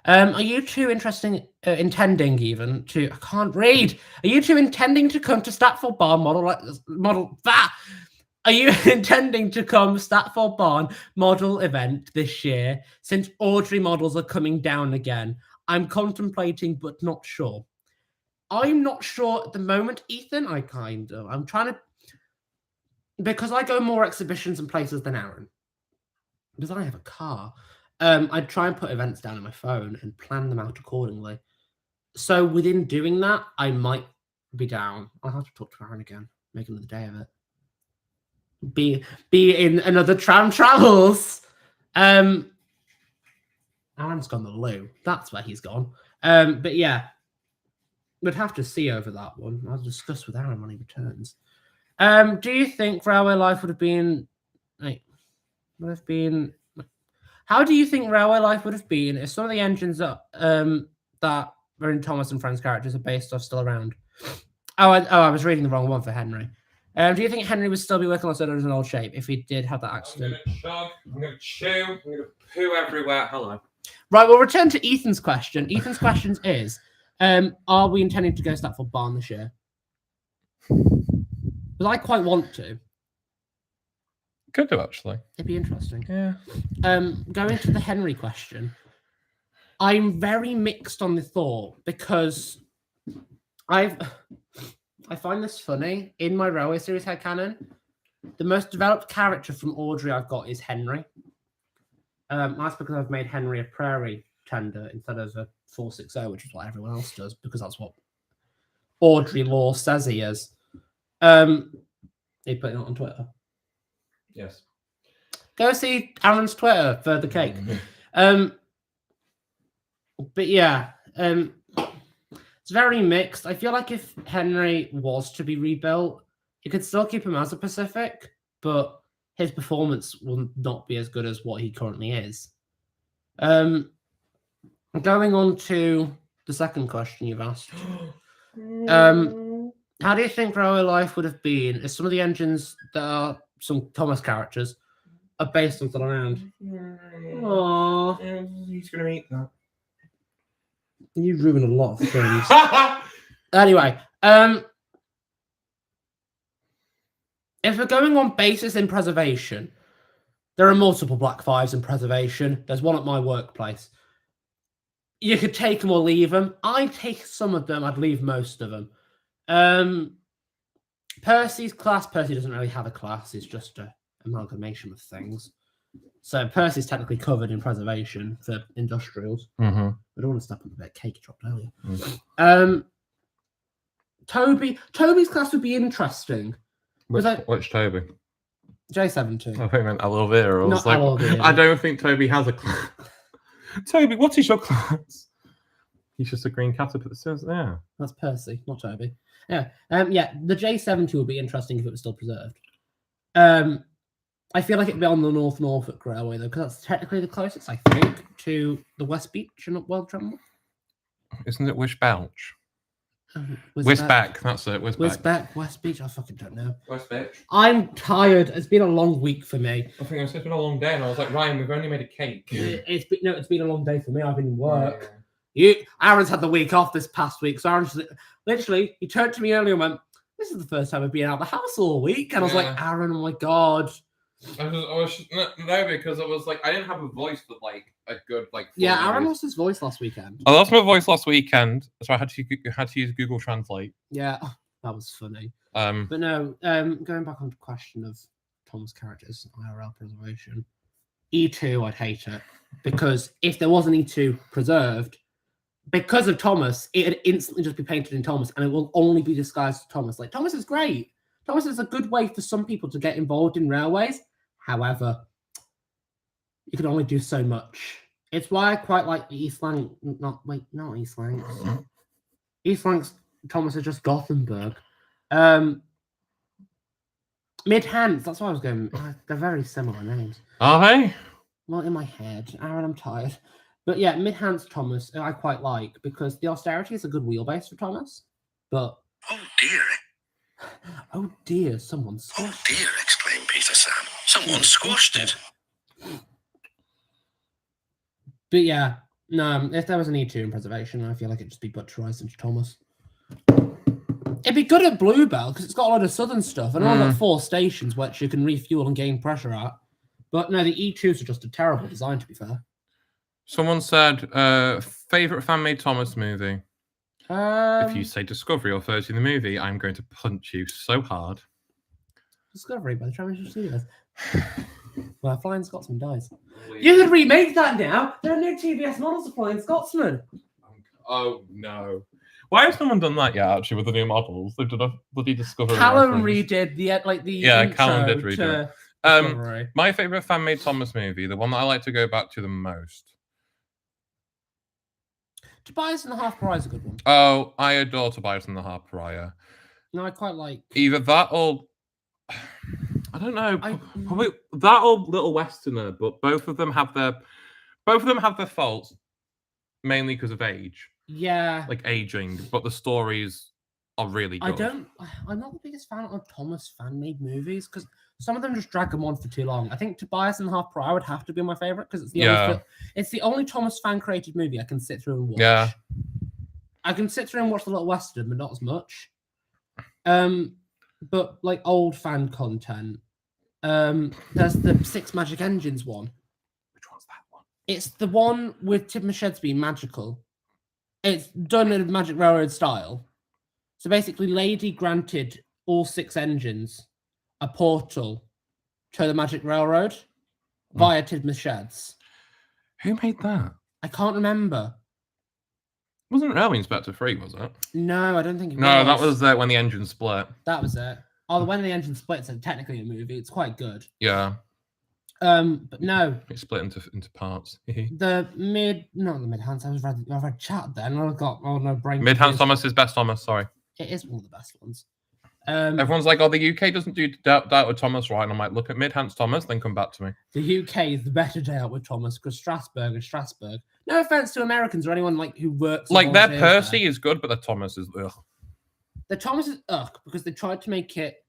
Are you two intending to? I can't read. Are you two intending to come to Stratford Barn Are you intending to come Stratford Barn model event this year? Since Audrey models are coming down again, I'm contemplating, but not sure. I'm not sure at the moment, Ethan. I'm trying to, because I go more exhibitions and places than Aaron. Because I have a car. I'd try and put events down on my phone and plan them out accordingly. So within doing that, I might be down. I'll have to talk to Aaron again, make another day of it. Be in another Tram Travels. Aaron's gone the loo. That's where he's gone. But yeah, we'd have to see over that one. I'll discuss with Aaron when he returns. Do you think Railway Life would have been How do you think Railway Life would have been if some of the engines that were in Thomas and Friends characters are based off still around? I was reading the wrong one for Henry. Do you think Henry would still be working on Cedars in old shape if he did have that accident? I'm going to chug, I'm going to chew, I'm going to poo everywhere. Hello. Right, we'll return to Ethan's question. Ethan's question is, are we intending to go Stratford Barn this year? Because I quite want to. Could do, actually. It'd be interesting. Yeah. Going to the Henry question, I'm very mixed on the thought because I find this funny. In my Railway Series headcanon, the most developed character from Audrey I've got is Henry. That's because I've made Henry a prairie tender instead of a 460, which is what everyone else does, because that's what Audrey Law says he is. He put it on Twitter. Yes. Go see Aaron's Twitter for the cake. But yeah, it's very mixed. I feel like if Henry was to be rebuilt, you could still keep him as a Pacific, but his performance will not be as good as what he currently is. Going on to the second question you've asked. How do you think Railway Life would have been if some of the engines that are some Thomas characters are based on still around? Aww. He's going to eat that. You ruin a lot of things. Anyway, if we're going on basis in preservation, there are multiple Black Fives in preservation. There's one at my workplace. You could take them or leave them. I'd take some of them. I'd leave most of them. Percy's class. Percy doesn't really have a class. It's just an amalgamation of things. So Percy's technically covered in preservation for industrials. Mm-hmm. I don't want to step on the bit of cake dropped earlier. Mm-hmm. Toby's class would be interesting. Which Toby? J72. I think I meant aloe vera. Not aloe vera. I don't think Toby has a class. Toby, what is your class? He's just a green caterpillar that says there. That's Percy, not Toby. Yeah. The J72 would be interesting if it was still preserved. I feel like it'd be on the North Norfolk Railway though, because that's technically the closest, I think, to the West Beach and World Tram. Isn't it Wishbelch? Wisbeck, that's it. Wisbeck, West Beach. I fucking don't know. West Beach. I'm tired. It's been a long week for me. I think it's been a long day, and I was like, Ryan, we've only made a cake. It's been a long day for me. I've been in work. Aaron's had the week off this past week, so Aaron's literally he turned to me earlier and went, "This is the first time I've been out of the house all week," and I was like, "Aaron, oh my god." No, because I was like, I didn't have a voice for like a good like. Yeah, Aaron lost his voice last weekend. I lost my voice last weekend, so I had to use Google Translate. Yeah, that was funny. But no, going back on the question of Thomas characters, IRL preservation, E2, I'd hate it because if there was an E2 preserved, because of Thomas, it'd instantly just be painted in Thomas, and it will only be disguised as Thomas. Like Thomas is great. Thomas is a good way for some people to get involved in railways. However, you can only do so much. It's why I quite like the East Lancs. Not East Lancs. East Lancs. Thomas is just Gothenburg. Mid-Hands. That's why I was going. They're very similar names. Are they? Well, in my head, Aaron, I'm tired. But yeah, Mid-Hands Thomas, I quite like because the austerity is a good wheelbase for Thomas. But oh dear, someone squashed it. Exclaimed Peter Sam. Someone squashed it. But yeah, no, if there was an E2 in preservation, I feel like it'd just be butcherized into Thomas. It'd be good at Bluebell because it's got a lot of southern stuff and only got 4 stations which you can refuel and gain pressure at. But no, the E2s are just a terrible design, to be fair. Someone said, favorite fan-made Thomas movie. If you say Discovery or 30 in the movie, I'm going to punch you so hard. Discovery by the Tram Studios. Well, Flying Scotsman dies. You could remake that now. There are new TBS models of Flying Scotsman. Oh no! Why has no one done that yet? Actually, with the new models, they've done a bloody Discovery. Callum redid the Callum did redo it. Discovery. My favorite fan-made Thomas movie, the one that I like to go back to the most. Tobias and the Half Pariah is a good one. Oh, I adore Tobias and the Half Pariah. No, I quite like either that or I don't know, probably that or Little Westerner. But both of them have their faults, mainly because of age. Yeah, like aging, but the stories are really good. I'm not the biggest fan of Thomas fan-made movies because some of them just drag them on for too long. I think Tobias and the Half Pariah would have to be my favorite because it's the only Thomas fan-created movie I can sit through and watch. Yeah, I can sit through and watch the Little Western, but not as much. But like old fan content, there's the Six Magic Engines one. Which one's that one? It's the one with Tim Mached's being magical. It's done in a Magic Railroad style. So basically, Lady granted all 6 engines a portal to the Magic Railroad via Tidmouth Sheds. Who made that? I can't remember. Wasn't Railway Inspector 3, was it? No, I don't think it was. No, that was when the engine split. That was it. Oh, when the engine splits, it's technically a movie. It's quite good. Yeah. But no. It split into parts. Not the Mid-Hands. I've read chat then. I've got no brain. Mid-Hands Thomas is best Thomas, sorry. It is one of the best ones. Everyone's like, oh, the UK doesn't do Doubt with Thomas, right? And I'm like, look at Mid-Hands Thomas, then come back to me. The UK is the better day out with Thomas because Strasbourg is Strasbourg. No offense to Americans or anyone like who works. Like their Percy is good, but their Thomas is ugh. The Thomas is ugh because they tried to make it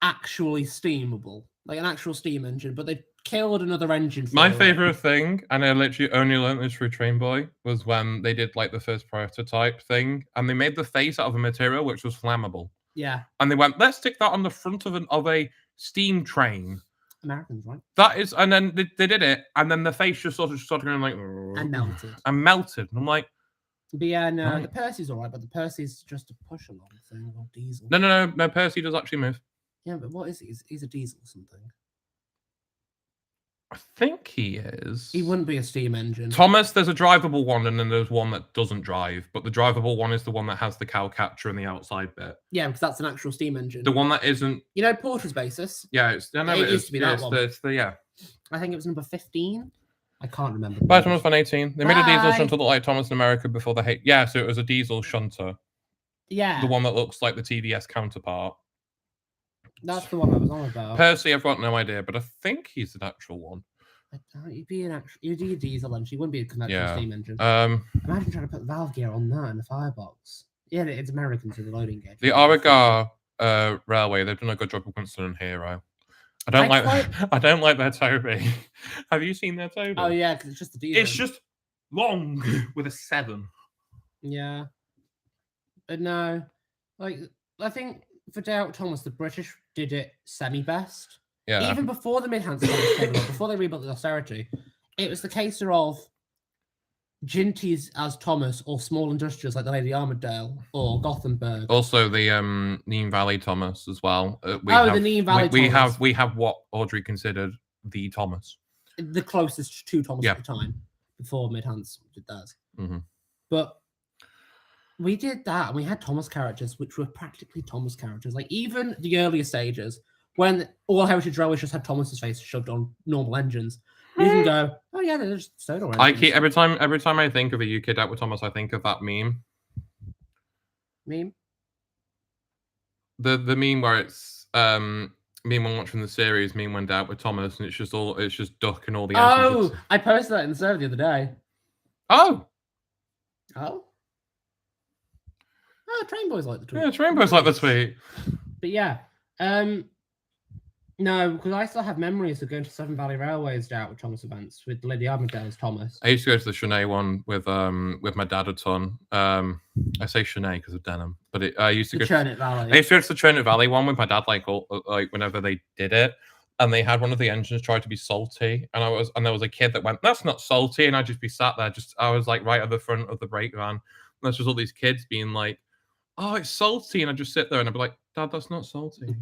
actually steamable, like an actual steam engine, but they killed another engine. My favorite thing, and I literally only learned this through Train Boy, was when they did like the first prototype thing, and they made the face out of a material which was flammable. Yeah. And they went, let's stick that on the front of a steam train. Americans, right? That is, and then they did it, and then the face just sort of going like and melted. And I'm like, but yeah, no, right. The Percy's all right, but the Percy's just a push along thing or diesel. No, Percy does actually move. Yeah, but what is he? He's a diesel or something. I think he is. He wouldn't be a steam engine. Thomas, there's a drivable one, and then there's one that doesn't drive. But the drivable one is the one that has the cow catcher in the outside bit. Yeah, because that's an actual steam engine. The one that isn't. You know, Porter's Basis. Yeah, it used to be that one. Yeah. I think it was number 15. I can't remember. Bye, Thomas 118. They made a diesel shunter look like Thomas in America before the hate. Yeah, so it was a diesel shunter. Yeah. The one that looks like the TVS counterpart. That's the one I was on about. Percy, I've got no idea, but I think he's an actual one. You'd be a diesel engine. You wouldn't be a conventional steam engine. Imagine trying to put valve gear on that in the firebox. Yeah, it's Americans with the loading gauge. The Origar Railway, they've done a good job with Winston and Hero. I don't like their Toby. Have you seen their Toby? Oh yeah, because it's just a diesel. It's just long with a 7. Yeah, but no, like I think for Doubt Thomas, the British did it semi-best. Yeah. Even before the mid-hand stores came along, before they rebuilt the austerity, it was the case of Ginties as Thomas or small industrials like the Lady Armadale or Gothenburg. Also, the Neem Valley Thomas as well. The Neem Valley Thomas. We have what Audrey considered the Thomas. The closest to Thomas Yeah. at the time, before Midhands did theirs. Mm-hmm. But we did that, and we had Thomas characters, which were practically Thomas characters. Like, even the earlier stages, when all Heritage Railways just had Thomas's face shoved on normal engines, you can go, oh yeah, they're just soda engines. I keep every time I think of a UK Dealt with Thomas, I think of that meme. Meme? The meme where it's me when watching the series, me when Dealt with Thomas, and it's just Duck and all the engines. Oh, I posted that in the server the other day. Oh, Train Boys like the tweet. yeah, Train Boys like the tweet. But yeah, no, because I still have memories of going to Severn Valley Railways Dealt with Thomas events with Lady Armadale as Thomas. I used to go to the Shanae one with my dad a ton. I say Shanae because of denim, but I used to go to Churnet Valley. I used to go to the Churnet Valley one with my dad, like whenever they did it, and they had one of the engines try to be salty, and there was a kid that went, "That's not salty," and I'd just be sat there, I was like right at the front of the brake van, and there's just all these kids being like, "Oh, it's salty," and I'd just sit there and I'd be like, "Dad, that's not salty.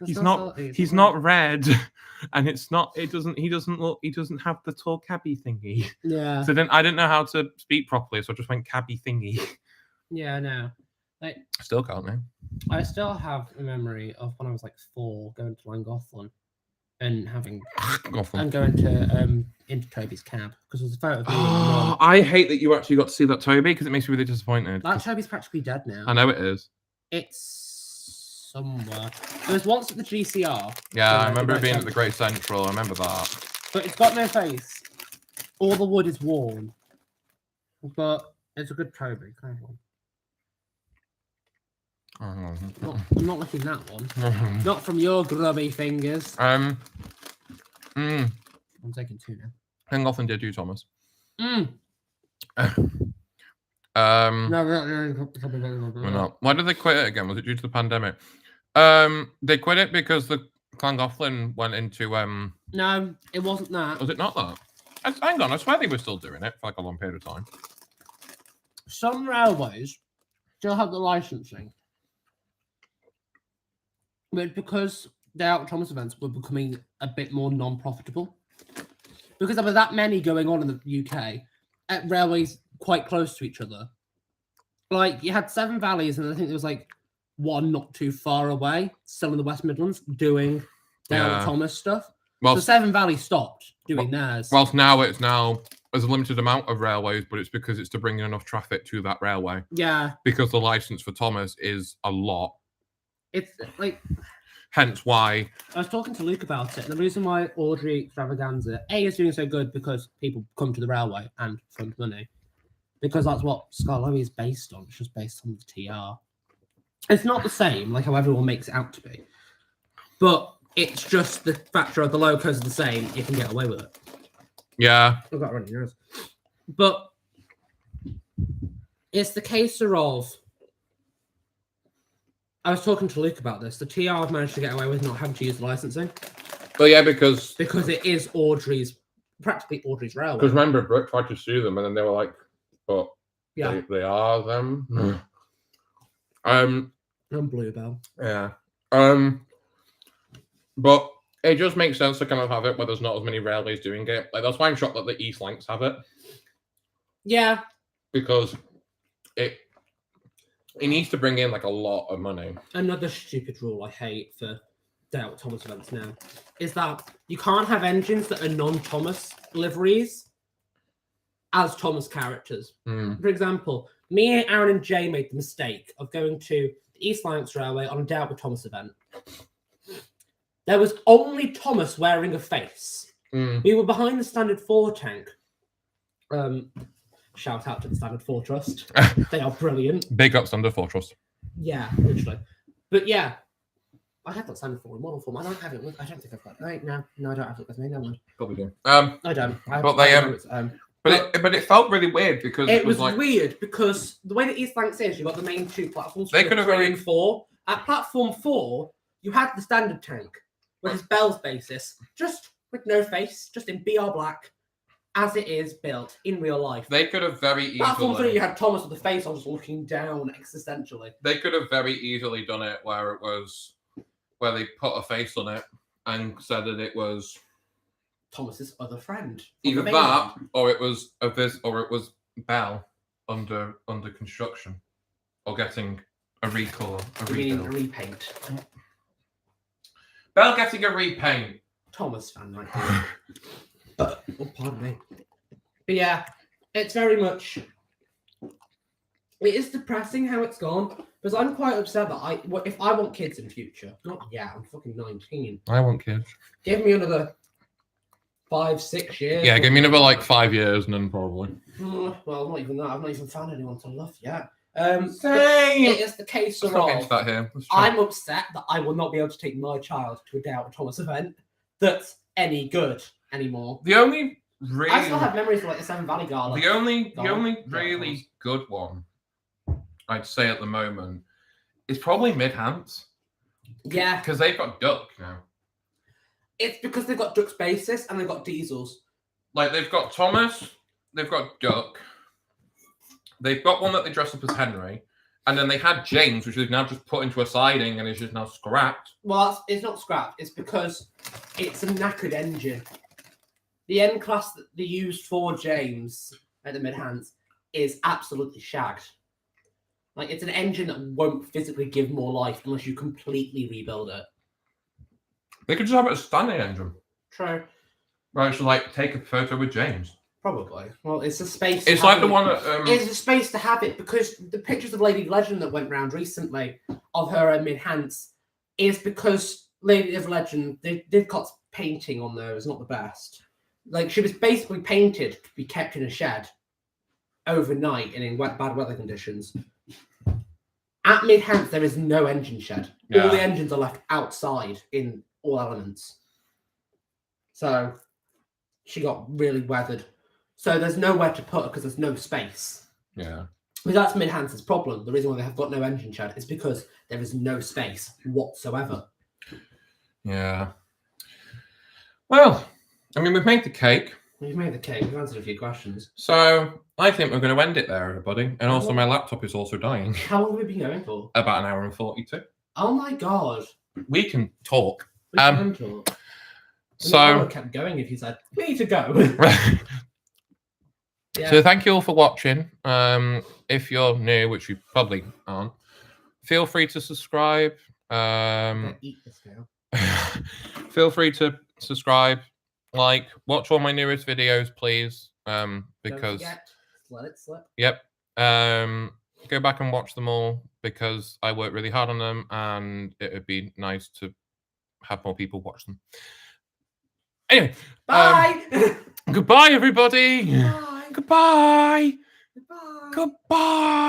He's not red, and it's not. He doesn't have the tall cabby thingy." Yeah. So then I didn't know how to speak properly, so I just went cabby thingy. Yeah, no. Like, Still can't now. I still have a memory of when I was like 4 going to Llangollen and going to into Toby's cab because it was a photo of me. Oh, I hate that you actually got to see that Toby because it makes me really disappointed. That Toby's practically dead now. I know it is. It's somewhere. It was once at the GCR. Yeah, I remember it being at the Great Central. I remember that. But it's got no face. All the wood is worn. But it's a good Toby. Kind of one. I'm not looking at that one. Not from your grubby fingers. I'm taking 2 now. Llangollen did you, Thomas? No, not. Why did they quit it again? Was it due to the pandemic? They quit it because the Llangollen went into No, it wasn't that. Was it not that? Hang on, I swear they were still doing it for like a long period of time. Some railways still have the licensing. But because the Out Thomas events were becoming a bit more non-profitable, because there were that many going on in the UK at railways quite close to each other. Like, you had Severn Valleys, and I think there was like one not too far away, still in the West Midlands, doing the Out Thomas stuff. Well, so Severn Valley stopped doing theirs. Whilst now there's a limited amount of railways, but it's because it's to bring in enough traffic to that railway. Yeah. Because the license for Thomas is a lot. It's like... Hence why... I was talking to Luke about it, and the reason why Audrey Extravaganza, A, is doing so good because people come to the railway and fund money. Because that's what Scarlowy is based on. It's just based on the TR. It's not the same, like how everyone makes it out to be. But it's just the factor of the locos are the same, you can get away with it. Yeah. I've got running nose. But it's the case of... I was talking to Luke about this. The TR have managed to get away with not having to use the licensing. Well, yeah, because it is practically Audrey's railway. Because remember, Brooke tried to sue them, and then they were like, "But yeah, they are them." And Bluebell. Yeah. But it just makes sense to kind of have it where there's not as many railways doing it. Like, that's why I'm shocked that the East Lancs have it. Yeah. Because it needs to bring in like a lot of money. Another stupid rule I hate for Dale Thomas events now is that you can't have engines that are non-Thomas liveries as Thomas characters. For example, me, Aaron, and Jay made the mistake of going to the East Lancs Railway on a Dale with Thomas event. There was only Thomas wearing a face. We were behind the Standard 4 tank. Shout out to the Standard 4 Trust. They are brilliant. Big up Standard 4 Trust. Yeah, literally. But yeah, I have that Standard 4 in model form. I don't have it with. I don't think I've got it. No, I don't have it with me. Never mind. Probably do. I don't. But it felt really weird because it was like... weird because the way that East Lancs is, you've got the main 2 platforms. They could have 3 and 4. At platform 4, you had the standard tank. which is Belle's basis, just with no face, just in BR black, as it is built in real life. They could have very Platform 3, easily. you had Thomas with the face on, just looking down existentially. They could have very easily done it where they put a face on it and said that it was Thomas's other friend. either that or it was Belle under construction or getting a recall, a meaning a rebuild. repaint. Belle getting a repaint. Thomas fan right here. Oh, pardon me. But yeah, it's very much. It is depressing how it's gone because I'm quite upset that if I want kids in future, not yeah, I'm fucking 19. I want kids. Give me another 5-6 years. Yeah, give me another like 5 years and then probably. Well, not even that. I've not even found anyone to love yet. Same. It is the case Let's not get of into that here. Let's try. I'm upset that I will not be able to take my child to a Day Out Thomas event that's any good anymore. The only really, I still have memories of like the Seven Valley Gala. the only Gala. really good one I'd say at the moment is probably Mid-Hants Yeah, because they've got Duck now. it's because they've got Duck's basis and they've got Diesels. Like they've got Thomas, they've got Duck, they've got one that they dress up as Henry, and then they had James, which they've now just put into a siding and is just now scrapped. Well, it's not scrapped. It's because it's a knackered engine. The N class that they used for James at the Mid-Hants is absolutely shagged. Like it's an engine that won't physically give more life unless you completely rebuild it. They could just have it as a standing engine. True. Right, so like take a photo with James. Probably. Well, it's a space. It's like the one that It's a space to have it because the pictures of Lady Legend that went round recently of her at Mid-Hants is because Lady of Legend, they've got painting on there is not the best. Like she was basically painted to be kept in a shed overnight and in bad weather conditions. At Mid-Hants, there is no engine shed. Yeah. All the engines are left outside in all elements. So she got really weathered. So there's nowhere to put her because there's no space. yeah. But that's Mid-Hants' problem. The reason why they have got no engine shed is because there is no space whatsoever. Yeah. Well, I mean, we've made the cake. We've made the cake. We've answered a few questions. So I think we're going to end it there, everybody. And also, my laptop is also dying. How long have we been going for? About an hour and 42. Oh my god. We can talk. We can talk. So, I kept going if you said, we need to go. Yeah. so thank you all for watching. If you're new, which you probably aren't, feel free to subscribe. Eat this now. Feel free to subscribe, like, watch all my newest videos, please. Don't Because forget, let it slip. yep. Go back and watch them all because I work really hard on them, and it would be nice to have more people watch them. Anyway, Bye. goodbye, everybody. Bye. Goodbye. Goodbye. Goodbye.